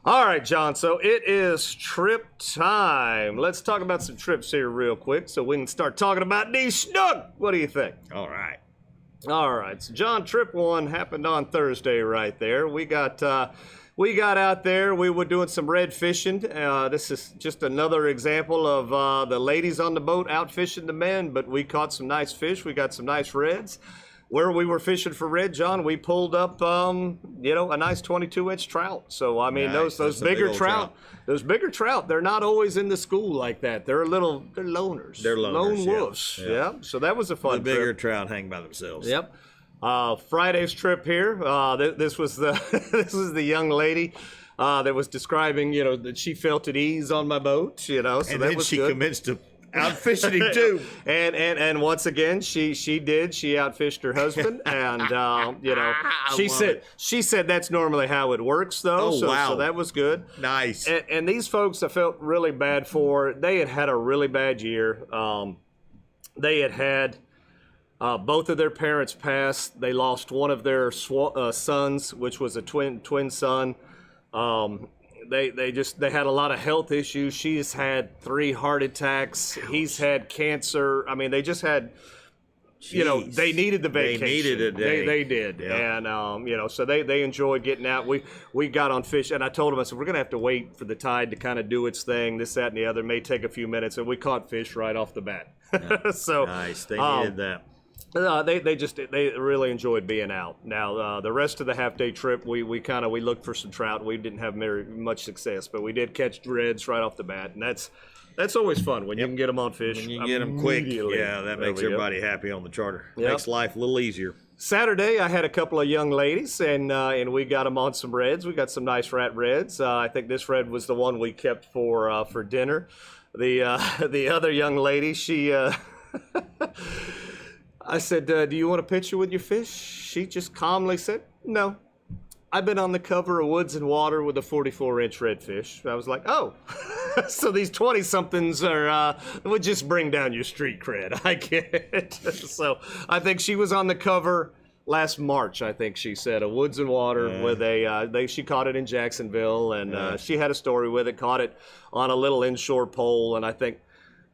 All right, John, so it is trip time. Let's talk about some trips here real quick so we can start talking about these Snook. What do you think? All right. All right, so John, trip 1 happened on Thursday right there. We got out there. We were doing some red fishing. This is just another example of the ladies on the boat out fishing the men, but we caught some nice fish. We got some nice reds. Where we were fishing for red, John, we pulled up, a nice 22-inch trout. So, I mean, Nice. those That's a bigger big old trout, those bigger trout, they're not always in the school like that. They're loners. They're loners, Lone yeah. wolves. Yeah. So that was a fun The bigger trip. trout hang by themselves. Yep. Friday's trip here. This was the young lady that was describing, that she felt at ease on my boat. So And that then was she good. commenced to out fishing him too. And once again, she outfished her husband, and she said that's normally how it works, though. Oh, wow. So that was good. Nice. And these folks, I felt really bad for. They had a really bad year. They had both of their parents pass. They lost one of their sons, which was a twin son. They had a lot of health issues. She's had 3 heart attacks. He's had cancer. I mean, they just had you know, Jeez. they needed the vacation. They needed a day. They did. Yeah. And, you know, so they enjoyed getting out. We got on fish, and I told them, I said, we're going to have to wait for the tide to kind of do its thing, this, that, and the other. It may take a few minutes, and we caught fish right off the bat. So Nice. They needed that. They really enjoyed being out. Now the rest of the half-day trip, we looked for some trout. We didn't have very much success, but we did catch reds right off the bat, and that's always fun when you can get them on fish. When you get them quick, yeah, that There makes we go. everybody happy on the charter. Yep. Makes life a little easier. Saturday, I had a couple of young ladies, and we got them on some reds. We got some nice rat reds. I think this red was the one we kept for dinner. The other young lady, she. I said, do you want a picture with your fish? She just calmly said, no. I've been on the cover of Woods and Water with a 44-inch redfish. I was like, oh. So these 20-somethings would just bring down your street cred. I get it. So I think she was on the cover last March, I think she said, of Woods and Water with she caught it in Jacksonville, and she had a story with it, caught it on a little inshore pole, and I think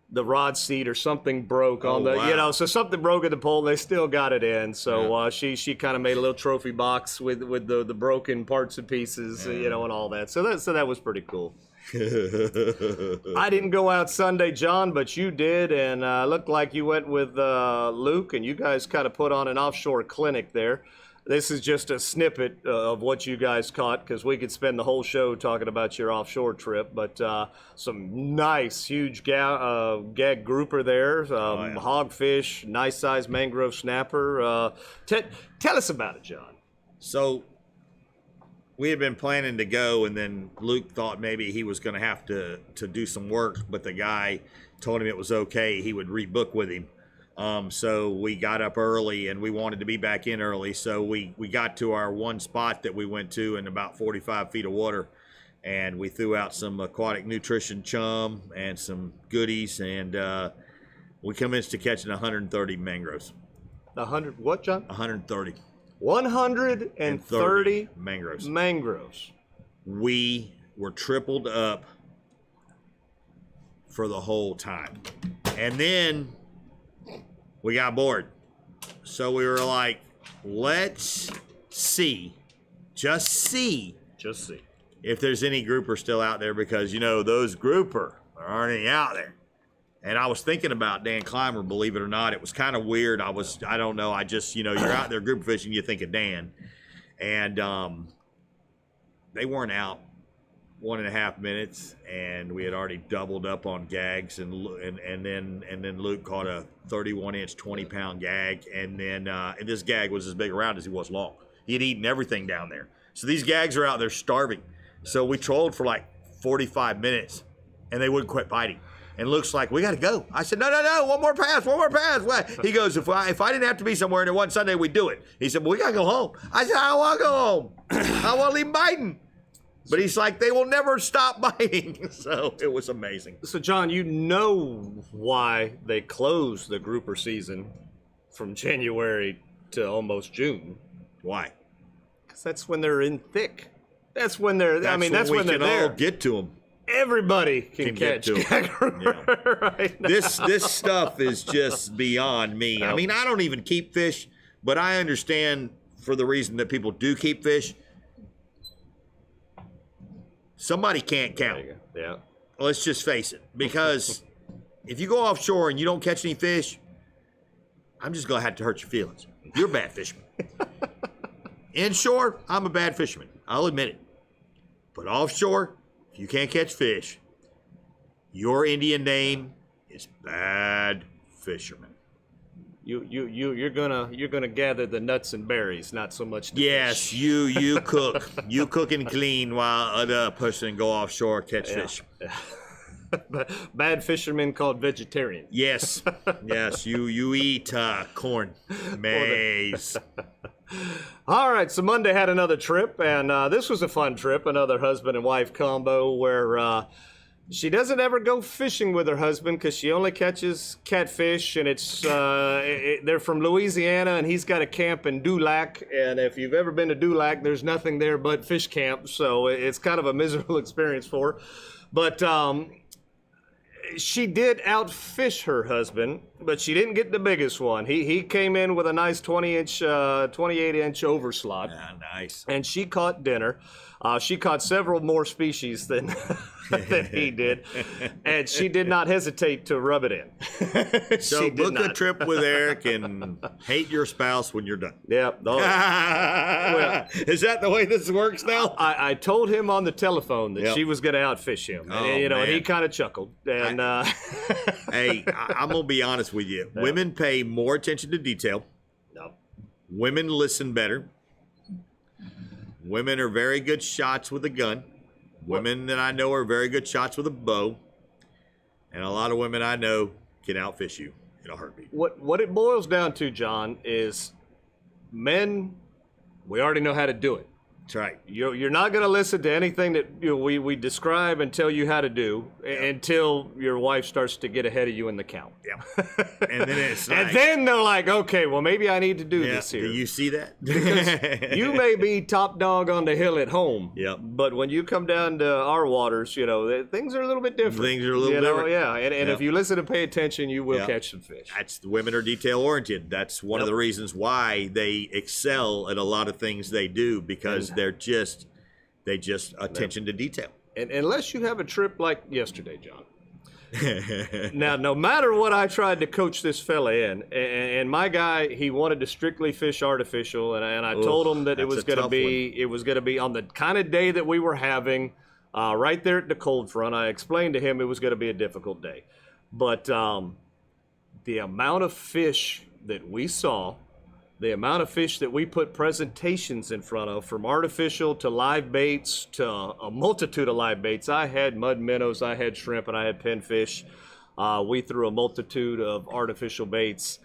the rod seat or something broke on the, wow. you know, so something broke in the pole, and they still got it in. So she kind of made a little trophy box with the broken parts and pieces, you know, and all that. So that was pretty cool. I didn't go out Sunday, John, but you did, and looked like you went with Luke, and you guys kind of put on an offshore clinic there. This is just a snippet of what you guys caught, because we could spend the whole show talking about your offshore trip. But some nice, huge gag grouper there, hogfish, nice sized mangrove snapper. Tell us about it, John. So we had been planning to go, and then Luke thought maybe he was going to have to do some work, but the guy told him it was okay. He would rebook with him. So we got up early, and we wanted to be back in early. So we got to our one spot that we went to in about 45 feet of water, and we threw out some Aquatic Nutrition chum and some goodies, and we commenced to catching 130 mangroves. 100 what, John? 130. 130 mangroves. Mangroves. We were tripled up for the whole time. And then we got bored. So we were like, let's just see if there's any grouper still out there, because, you know, those grouper aren't any out there. And I was thinking about Dan Clymer, believe it or not. It was kind of weird. I don't know. I just, you know, you're out there grouper fishing, you think of Dan. And they weren't out 1.5 minutes, and we had already doubled up on gags, and then Luke caught a 31-inch, 20-pound gag, and then and this gag was as big around as he was long. He had eaten everything down there. So these gags are out there starving. So we trolled for like 45 minutes, and they wouldn't quit biting. And Luke's like, we got to go. I said, no, one more pass. What? He goes, if I didn't have to be somewhere and it wasn't Sunday, we'd do it. He said, well, we got to go home. I said, I don't want to go home. I want to leave biting. But he's like, they will never stop biting. So it was amazing. So, John, you know why they close the grouper season from January to almost June. Why? Because that's when they're in thick. That's when they're, that's when they're we can there. all get to them. Everybody can get catch to 'em. gagger right now. This stuff is just beyond me. I mean, I don't even keep fish, but I understand for the reason that people do keep fish. Somebody can't count. Yeah. Let's just face it. Because if you go offshore and you don't catch any fish, I'm just going to have to hurt your feelings. You're a bad fisherman. Inshore, I'm a bad fisherman. I'll admit it. But offshore, if you can't catch fish, your Indian name is bad fisherman. You're gonna gather the nuts and berries, not so much the Yes, fish. you cook. You cook and clean while other person go offshore catch fish. Bad fishermen called vegetarian. Yes, you eat corn, maize. All right, so Monday had another trip, and this was a fun trip, another husband and wife combo where she doesn't ever go fishing with her husband because she only catches catfish, and it's they're from Louisiana, and he's got a camp in Dulac, and if you've ever been to Dulac, there's nothing there but fish camp, so it's kind of a miserable experience for her. But she did outfish her husband, but she didn't get the biggest one. He came in with a nice 28-inch overslot. Ah, nice. And she caught dinner. She caught several more species than than he did, and she did not hesitate to rub it in. So book a trip with Eric and hate your spouse when you're done. Yep. Well, is that the way this works now? I told him on the telephone that she was going to outfish him, Oh, and, and he man. kind of chuckled. And Hey, I'm going to be honest with you. Women pay more attention to detail. no. Women listen better. Women are very good shots with a gun. Women that I know are very good shots with a bow. And a lot of women I know can outfish you in a heartbeat. What it boils down to, John, is men, we already know how to do it. That's right. You're not going to listen to anything that we describe and tell you how to do until your wife starts to get ahead of you in the count. Yeah. And then it's like, And then they're like, okay, well, maybe I need to do yeah, this here. do you see that? You may be top dog on the hill at home, Yep. but when you come down to our waters, things are a little bit different. Things are a little different. Yeah, and Yep. if you listen and pay attention, you will Yep. catch some fish. That's the women are detail oriented. That's one of the reasons why they excel at a lot of things they do, because they just attention to detail. And unless you have a trip like yesterday, John. Now, no matter what I tried to coach this fella in, and my guy, he wanted to strictly fish artificial, and I told him that it that's was a going to tough be on the kind of day that we were having, right there at the cold front. I explained to him it was going to be a difficult day, but the amount of fish that we saw, the amount of fish that we put presentations in front of, from artificial to live baits to a multitude of live baits. I had mud minnows, I had shrimp, and I had pinfish. We threw a multitude of artificial baits.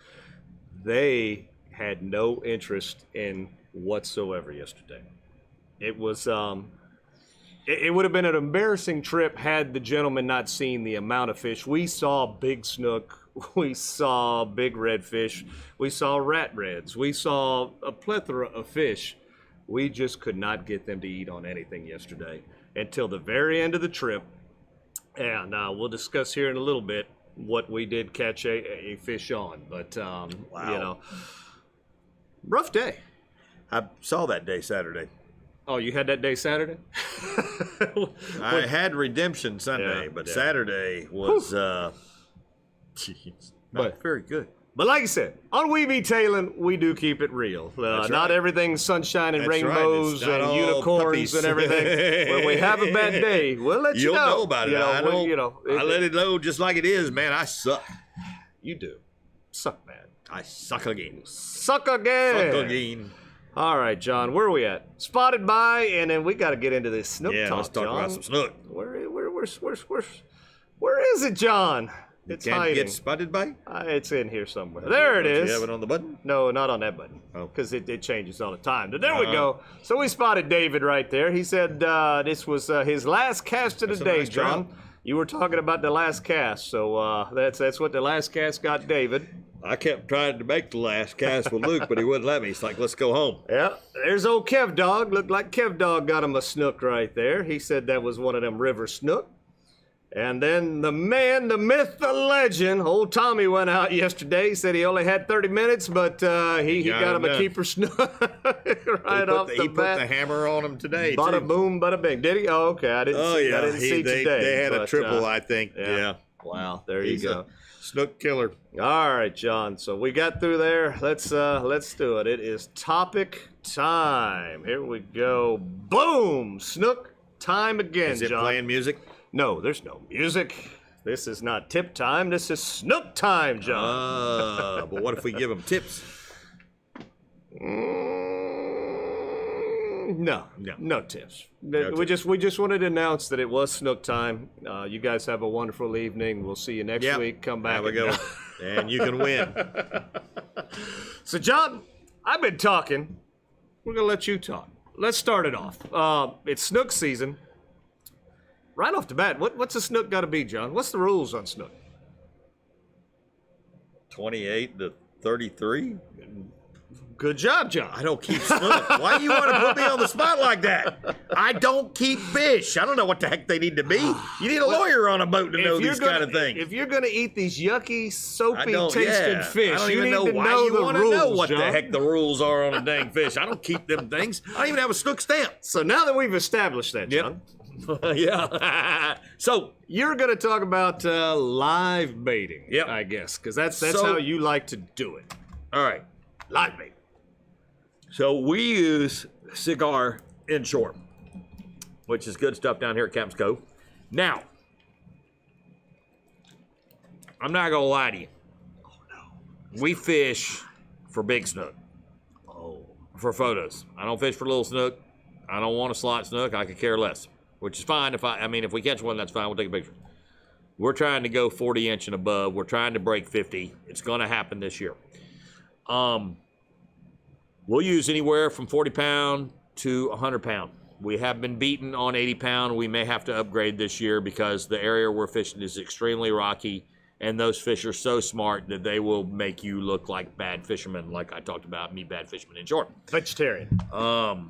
They had no interest in whatsoever yesterday. It was it would have been an embarrassing trip had the gentleman not seen the amount of fish. We saw big snook. We saw big redfish. We saw rat reds. We saw a plethora of fish. We just could not get them to eat on anything yesterday until the very end of the trip. And we'll discuss here in a little bit what we did catch a fish on. But, rough day. I saw that day Saturday. Oh, you had that day Saturday? I had redemption Sunday, but Saturday was not very good. But like I said, on We Be Tailin', we do keep it real. That's not right. everything's sunshine and That's right. rainbows It's not and all unicorns puppies. and everything. When we have a bad day, we'll let you You'll know. know about it. I let it know just like it is, man. I suck. You do. Suck, man. I suck again. Suck again. Suck again. All right, John, where are we at? Spotted by, and then we got to get into this snook Yeah, talk, let's talk John. about some snook. Where is it, John? It's Can't hiding. get spotted by? It's in here somewhere. There it Don't is. you have it on the button? No, not on that button. Oh. Because it changes all the time. But there we go. So we spotted David right there. He said this was his last cast of the That's a day, nice John. trout. You were talking about the last cast. So that's what the last cast got David. I kept trying to make the last cast with Luke, but he wouldn't let me. He's like, let's go home. Yeah, there's old Kev Dog. Looked like Kev Dog got him a snook right there. He said that was one of them river snook. And then the man, the myth, the legend, old Tommy went out yesterday. He said he only had 30 minutes, but he got him a enough. keeper snook right off the He bat. put the hammer on him today, Bada too. boom, bada bing. Did he? Oh, okay. I didn't see. I didn't see they, today. They had a but, triple, I think. yeah. Yeah. Wow. There He's you go. a snook killer. All right, John. So we got through there. Let's do it. It is topic time. Here we go. Boom. Snook time again, Is it John. playing music? No, there's no music. This is not tip time. This is snook time, John. But what if we give him tips? No tips. No we tips. just wanted to announce that it was snook time. You guys have a wonderful evening. We'll see you next Yep. week. Come back. Have a good one. And you can win. So, John, I've been talking. We're going to let you talk. Let's start it off. It's snook season. Right off the bat, what's a snook got to be, John? What's the rules on snook? 28 to 33? Good job, John. I don't keep snook. Why do you want to put me on the spot like that? I don't keep fish. I don't know what the heck they need to be. You need a lawyer on a boat to know these kind of things. If you're going to eat these yucky, soapy I tasted fish, I don't you even need know to why know you the want to rules, know what John. the heck the rules are on a dang fish. I don't keep them things. I don't even have a snook stamp. So now that we've established that, John, Yeah. So you're going to talk about live baiting, Yep. I guess, because that's So- how you like to do it. all right. Live bait. So we use cigar inshore, which is good stuff down here at Captain's Cove. Now, I'm not gonna lie to you. Oh no. We fish for big snook. Oh. For photos. I don't fish for little snook. I don't want a slot snook. I could care less. Which is fine if if we catch one, that's fine. We'll take a picture. We're trying to go 40 inch and above. We're trying to break 50. It's gonna happen this year. We'll use anywhere from 40 pound to 100 pound. We have been beaten on 80 pound. We may have to upgrade this year because the area we're fishing is extremely rocky, and those fish are so smart that they will make you look like bad fishermen, like I talked about, me bad fisherman in short. Vegetarian. Now,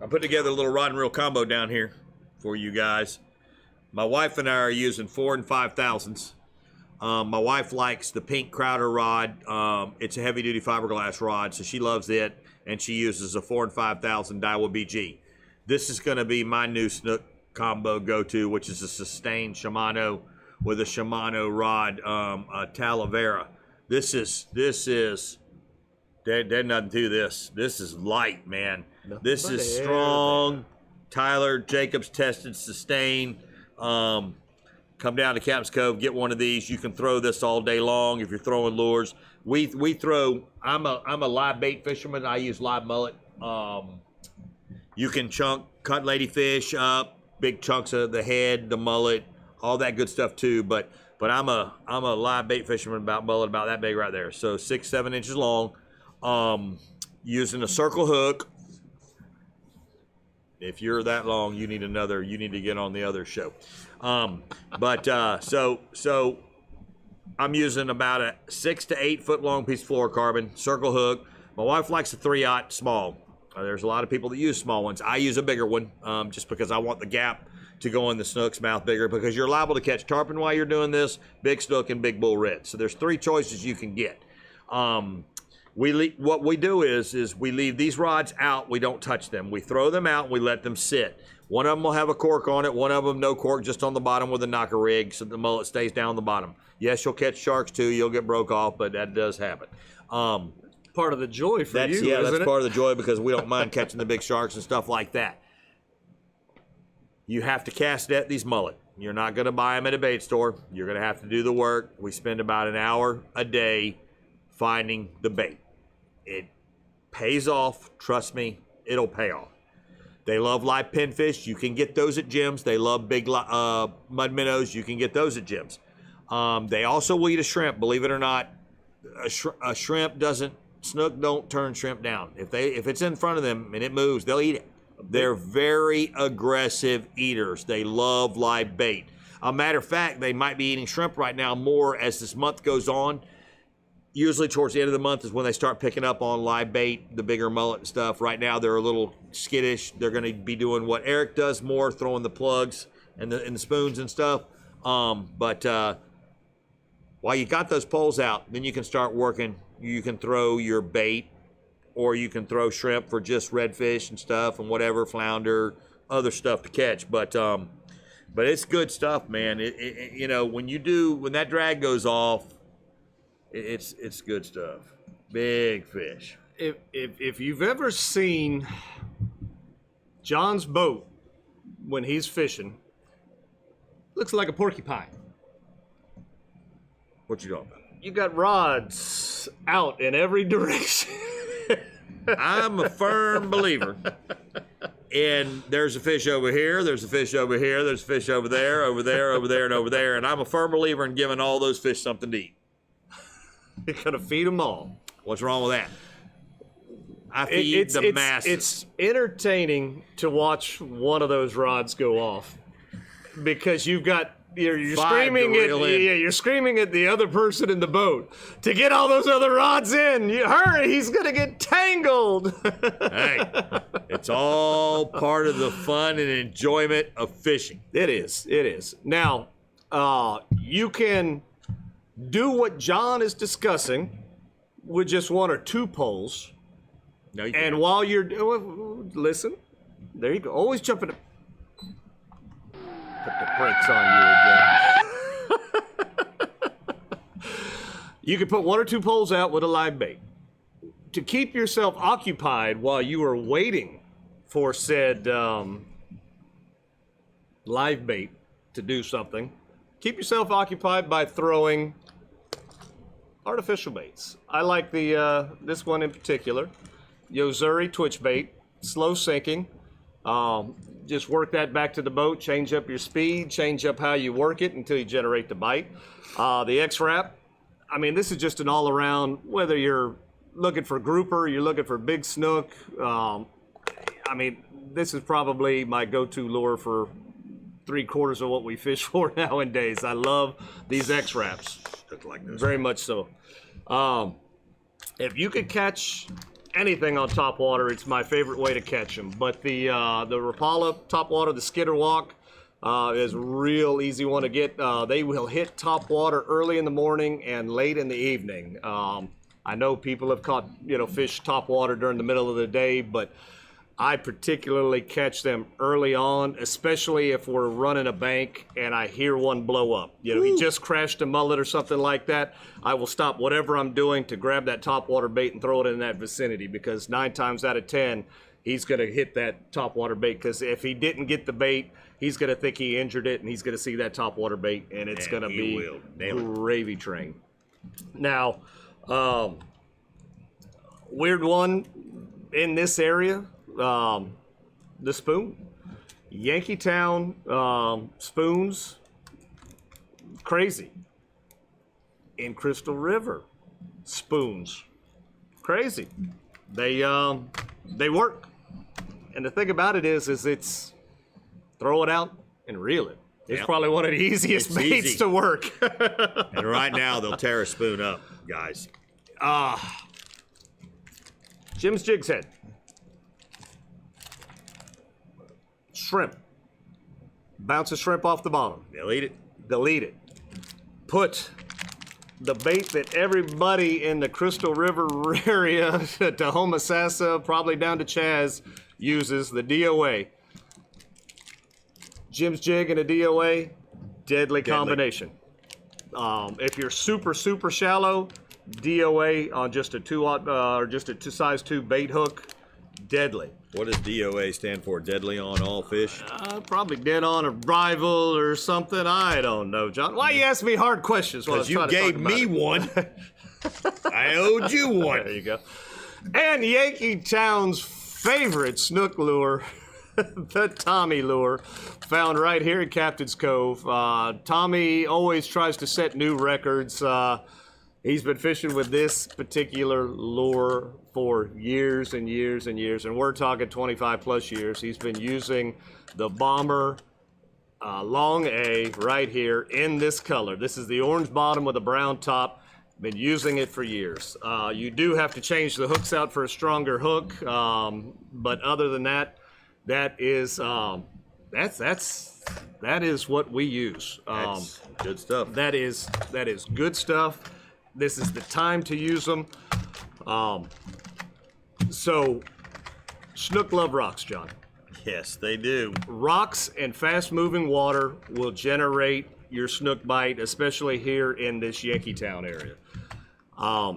I put together a little rod and reel combo down here for you guys. My wife and I are using 4 and 5,000s. My wife likes the pink Crowder rod. It's a heavy-duty fiberglass rod, so she loves it, and she uses a 4 and 5,000 Daiwa BG. This is going to be my new snook combo go-to, which is a sustained Shimano with a Shimano rod, a Talavera. There's nothing to this. This is light, man. This is strong. Tyler Jacobs tested, sustained. Come down to Captain's Cove, get one of these. You can throw this all day long if you're throwing lures. We throw. I'm a live bait fisherman. I use live mullet. You can cut ladyfish up, big chunks of the head, the mullet, all that good stuff too. But I'm a live bait fisherman about mullet about that big right there. So 6-7 inches long. Using a circle hook. If you're that long, you need to get on the other show. So I'm using about a 6 to 8 foot long piece of fluorocarbon, circle hook. My wife likes a 3/0 small. There's a lot of people that use small ones. I use a bigger one, just because I want the gap to go in the snook's mouth bigger, because you're liable to catch tarpon while you're doing this, big snook and big bull red. So there's 3 choices you can get. What we do is we leave these rods out. We don't touch them. We throw them out and we let them sit. One of them will have a cork on it. One of them no cork, just on the bottom with a knocker rig, so the mullet stays down the bottom. Yes, you'll catch sharks too. You'll get broke off, but that does happen. Part of the joy for That's you, isn't it? part of the joy, because we don't mind catching the big sharks and stuff like that. You have to cast at these mullet. You're not going to buy them at a bait store. You're going to have to do the work. We spend about an hour a day finding the bait. It pays off. Trust me, it'll pay off. They love live pinfish. You can get those at gyms. They love big mud minnows. You can get those at gyms. They also will eat a shrimp. Believe it or not, a shrimp doesn't. Snook don't turn shrimp down. If it's in front of them and it moves, they'll eat it. They're very aggressive eaters. They love live bait. A matter of fact, they might be eating shrimp right now more as this month goes on. Usually towards the end of the month is when they start picking up on live bait, the bigger mullet and stuff. Right now they're a little skittish. They're going to be doing what Eric does more, throwing the plugs and the spoons and stuff. But while you got those poles out, then you can start working. You can throw your bait, or you can throw shrimp for just redfish and stuff and whatever, flounder, other stuff to catch. But it's good stuff, man. When that drag goes off, it's good stuff. Big fish. If you've ever seen John's boat when he's fishing, looks like a porcupine. What you talking about? You got rods out in every direction. I'm a firm believer. And there's a fish over here, there's a fish over here, there's a fish over there, over there, over there, and over there. And I'm a firm believer in giving all those fish something to eat. You're gonna feed them all. What's wrong with that? I feed the masses. It's entertaining to watch one of those rods go off, because you've got you're Five screaming to at reel in. you're screaming at the other person in the boat to get all those other rods in. You hurry, he's gonna get tangled. Hey, it's all part of the fun and enjoyment of fishing. It is. Now, you can do what John is discussing with just one or two poles. No, you And can't. while you're listen, there you go. Always jumping. Put the brakes on you again. You can put one or two poles out with a live bait to keep yourself occupied while you are waiting for said live bait to do something. Keep yourself occupied by throwing artificial baits. I like the this one in particular. Yozuri twitch bait, slow sinking. Just work that back to the boat, change up your speed, change up how you work it until you generate the bite. The X-Wrap, I mean, this is just an all-around, whether you're looking for grouper, you're looking for big snook. I mean, this is probably my go-to lure for 3/4 of what we fish for nowadays. I love these X-Wraps. Like this. Very much so. If you could catch anything on top water, it's my favorite way to catch them. But the Rapala top water, the skitter walk, is a real easy one to get. They will hit top water early in the morning and late in the evening. I know people have caught fish top water during the middle of the day, but I particularly catch them early on, especially if we're running a bank and I hear one blow up. He just crashed a mullet or something like that. I will stop whatever I'm doing to grab that topwater bait and throw it in that vicinity, because 9 times out of 10, he's going to hit that topwater bait, because if he didn't get the bait, he's going to think he injured it, and he's going to see that topwater bait, and it's going to be gravy train. Now, weird one in this area, the spoon. Yankeetown spoons, crazy. In Crystal River, spoons, crazy. They work. And the thing about it is it's throw it out and reel it. It's probably one of the easiest baits to work. And right now they'll tear a spoon up, guys. Jim's Jigs Head. Shrimp. Bounce a shrimp off the bottom. They'll eat it. Delete it. Put the bait that everybody in the Crystal River area to Homosassa, probably down to Chaz, uses, the DOA. Jim's Jig and a DOA, deadly combination. If you're super shallow, DOA on just a size 2 bait hook, deadly. What does DOA stand for? Deadly on all fish? Probably dead on arrival or something. I don't know, John. Why you ask me hard questions? Because you gave me one. I owed you one. There you go. And Yankeetown's favorite snook lure, the Tommy lure, found right here at Captain's Cove. Tommy always tries to set new records. He's been fishing with this particular lure for years and years and years, and we're talking 25 plus years. He's been using the Bomber Long A right here in this color. This is the orange bottom with a brown top. Been using it for years. You do have to change the hooks out for a stronger hook, but other than that, that is what we use. That's good stuff. That is good stuff. This is the time to use them. So, snook love rocks, John. Yes, they do. Rocks and fast-moving water will generate your snook bite, especially here in this Yankeetown area.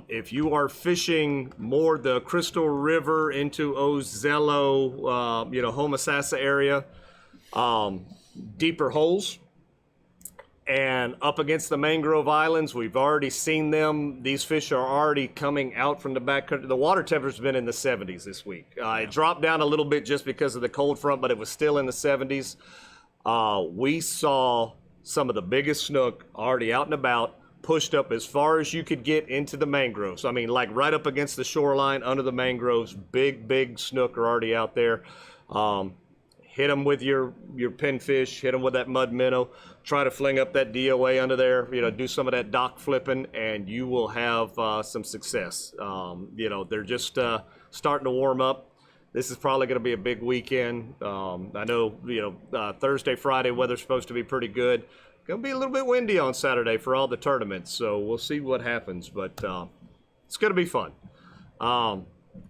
If you are fishing more the Crystal River into Ozello, Homosassa area, deeper holes, and up against the mangrove islands, we've already seen them. These fish are already coming out from the back country. The water temperature's been in the 70s this week. It dropped down a little bit just because of the cold front, but it was still in the 70s. We saw some of the biggest snook already out and about, pushed up as far as you could get into the mangroves. I mean, like right up against the shoreline, under the mangroves, big snook are already out there. hit them with your pinfish, hit them with that mud minnow, try to fling up that DOA under there, you know, do some of that dock flipping, and you will have some success. You know, they're just starting to warm up. This is probably going to be a big weekend. I know, you know, Thursday, Friday, weather's supposed to be pretty good. Going to be a little bit windy on Saturday for all the tournaments, so we'll see what happens, but it's going to be fun.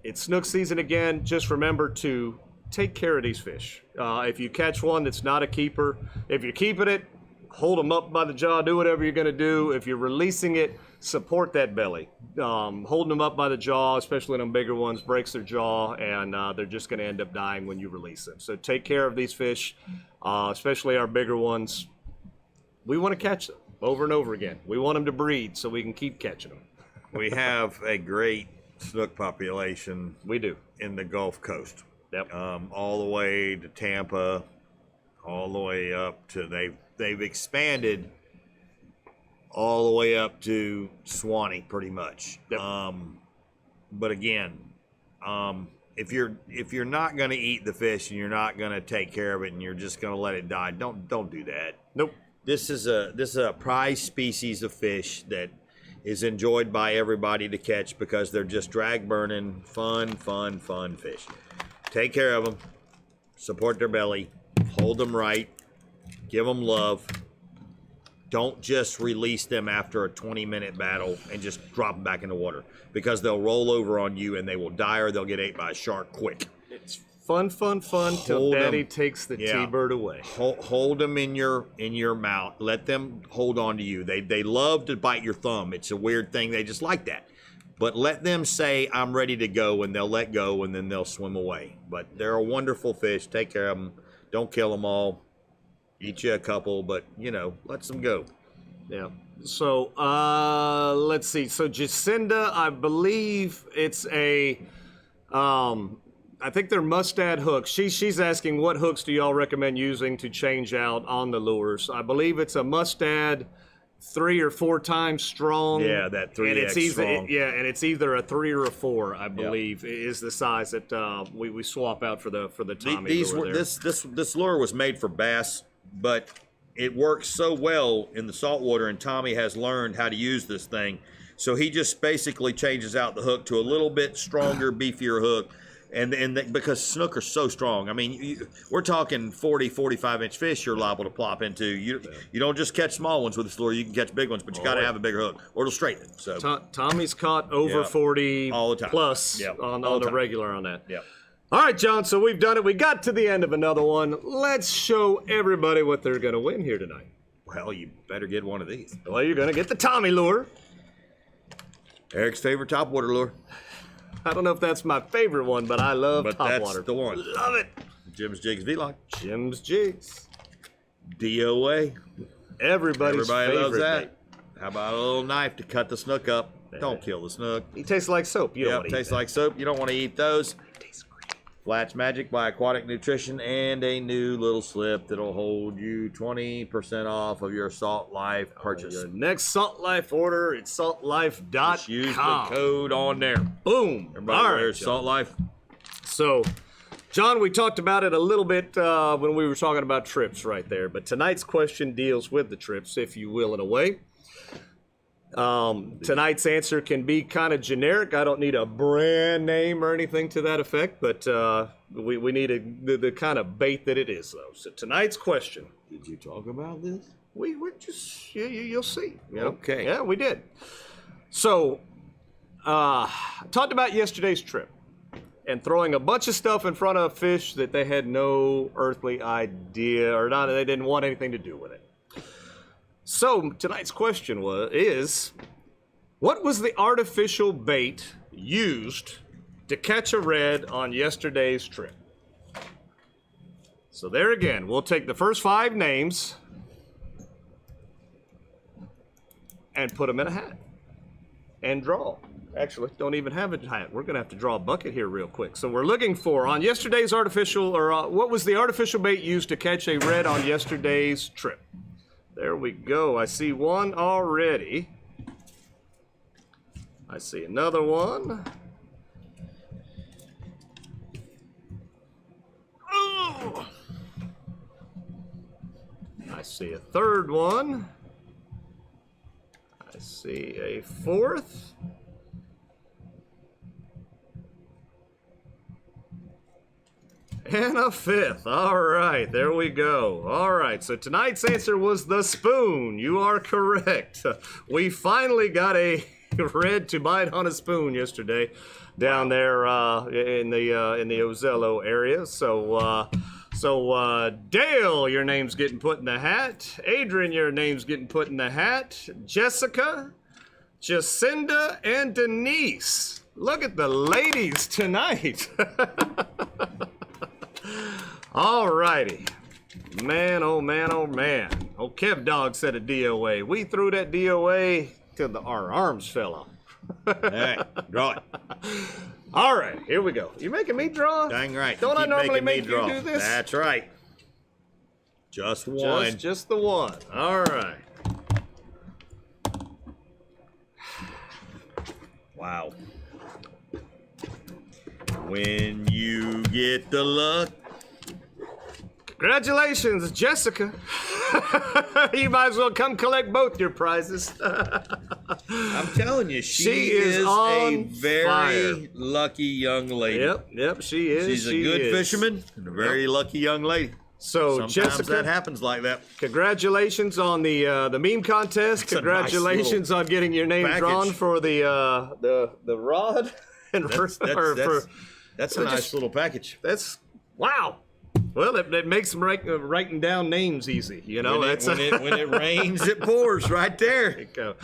It's snook season again. Just remember to take care of these fish. If you catch one that's not a keeper, if you're keeping it, hold them up by the jaw, do whatever you're going to do. If you're releasing it, support that belly. Holding them up by the jaw, especially them bigger ones, breaks their jaw, and they're just going to end up dying when you release them. So take care of these fish, especially our bigger ones. We want to catch them over and over again. We want them to breed so we can keep catching them. We have a great snook population. We do. In the Gulf Coast. Yep. All the way to Tampa, all the way up to, they've expanded all the way up to Swanee pretty much. Yep. But again, if you're not going to eat the fish and you're not going to take care of it and you're just going to let it die, don't do that. Nope. This is a prized species of fish that is enjoyed by everybody to catch because they're just drag burning, fun fish. Take care of them, support their belly, hold them right, give them love. Don't just release them after a 20-minute battle and just drop them back in the water because they'll roll over on you and they will die or they'll get ate by a shark quick. It's fun till Daddy takes the T-bird away. Hold them in your mouth. Let them hold on to you. They love to bite your thumb. It's a weird thing. They just like that. But let them say, I'm ready to go, and they'll let go, and then they'll swim away. But they're a wonderful fish. Take care of them. Don't kill them all. Eat you a couple, but, you know, let them go. Yeah. So, let's see. So, Jacinda, I believe it's a, I think they're mustad hooks. She's asking what hooks do y'all recommend using to change out on the lures. I believe it's a mustad 3 or 4 times strong. Yeah, that 3X and it's either, strong. and it's either a 3 or a 4, I believe, is the size that we swap out for the Tommy lure there. This lure was made for bass, but it works so well in the saltwater, and Tommy has learned how to use this thing. So he just basically changes out the hook to a little bit stronger, beefier hook. Because snook are so strong. I mean, we're talking 40, 45-inch fish you're liable to plop into. You don't just catch small ones with this lure. You can catch big ones, but you got to have a bigger hook or it'll straighten it. So Tommy's caught over 40 all the time. Plus Yep. on the regular on that. Yep. All right, John, so we've done it. We got to the end of another one. Let's show everybody what they're going to win here tonight. Well, you better get one of these. Well, you're going to get the Tommy lure. Eric's favorite topwater lure. I don't know if that's my favorite one, but I love topwater. That's the one. Love it. Jim's Jigs V-Lock. Jim's Jigs. DOA. Everybody loves favorite that. bait. How about a little knife to cut the snook up? Don't kill the snook. He tastes like soap. You don't want to tastes eat like soap. You don't want to eat those. Tastes great. Flats Magic by Aquatic Nutrition, and a new little slip that'll hold you 20% off of your Salt Life purchase. Your next Salt Life order, it's saltlife.com. Just use the code on there. Boom. Everybody All right, wears Salt Life. So, John, we talked about it a little bit when we were talking about trips right there, but tonight's question deals with the trips, if you will, in a way. Tonight's answer can be kind of generic. I don't need a brand name or anything to that effect, but we need the kind of bait that it is, though. So tonight's question. Did you talk about this? We just, you'll see. You know? Okay. Yeah, we did. So, talked about yesterday's trip and throwing a bunch of stuff in front of fish that they had no earthly idea or not, they didn't want anything to do with it. So tonight's question is, what was the artificial bait used to catch a red on yesterday's trip? So there again, we'll take the first 5 names and put them in a hat and draw. Actually, don't even have a hat. We're going to have to draw a bucket here real quick. So we're looking for, on yesterday's artificial, or what was the artificial bait used to catch a red on yesterday's trip? There we go. I see one already. I see another one. Oh! see a third one. I see a fourth. And a fifth. All right, there we go. All right, so tonight's answer was the spoon. You are correct. We finally got a red to bite on a spoon yesterday down there in the Ozello area. So Dale, your name's getting put in the hat. Adrian, your name's getting put in the hat. Jessica, Jacinda, and Denise. Look at the ladies tonight. All righty. Man, oh man, oh man. Oh, Kev Dog said a DOA. We threw that DOA till our arms fell off. All right, draw it. All right, here we go. You making me draw? Dang right. Don't I Keep normally making make me draw. you do this? That's right. Just one. Just the one. All right. Wow. When you get the luck. Congratulations, Jessica. You might as well come collect both your prizes. I'm telling you, she is is a on very fire. lucky young lady. Yep, she is. She's a good fisherman and a very lucky young lady. So, Sometimes Jessica, that happens like that. congratulations on the meme contest. That's a Congratulations nice on getting your name package. drawn for the rod. And That's a nice little package. That's wow. Well, it makes writing down names easy, you know. When it rains, it pours right there. There you go.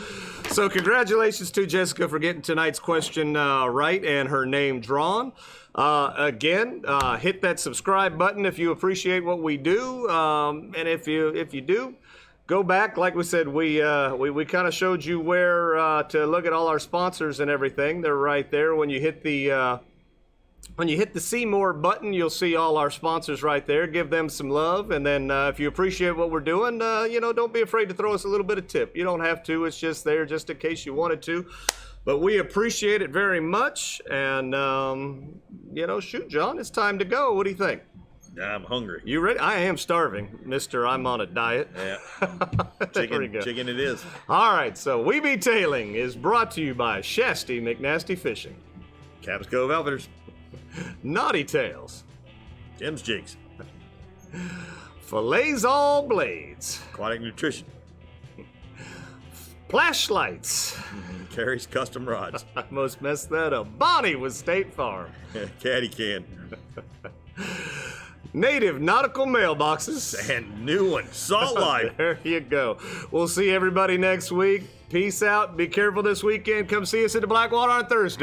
So congratulations to Jessica for getting tonight's question right and her name drawn. Again, hit that subscribe button if you appreciate what we do, and if you do, go back. Like we said, we kind of showed you where to look at all our sponsors and everything. They're right there. When you hit the See More button, you'll see all our sponsors right there. Give them some love. And then if you appreciate what we're doing, don't be afraid to throw us a little bit of tip. You don't have to. It's just there just in case you wanted to. But we appreciate it very much. And, shoot, John, it's time to go. What do you think? I'm hungry. You ready? I am starving, mister. I'm on a diet. Yeah. There we go. Chicken it is. All right, so We Be Tailing is brought to you by Shasty McNasty Fishing, Cap's Cove Outfitters. Knotty Tails, Jim's Jigs. Filletzall Blades, Aquatic Nutrition. Plash Lights. Karrie's Custom Rods. I almost messed that up. Bonnie with State Farm. Caddycan. Native Nautical Mailboxes. And new one, Salt Life. There you go. We'll see everybody next week. Peace out. Be careful this weekend. Come see us at the Blackwater on Thursday.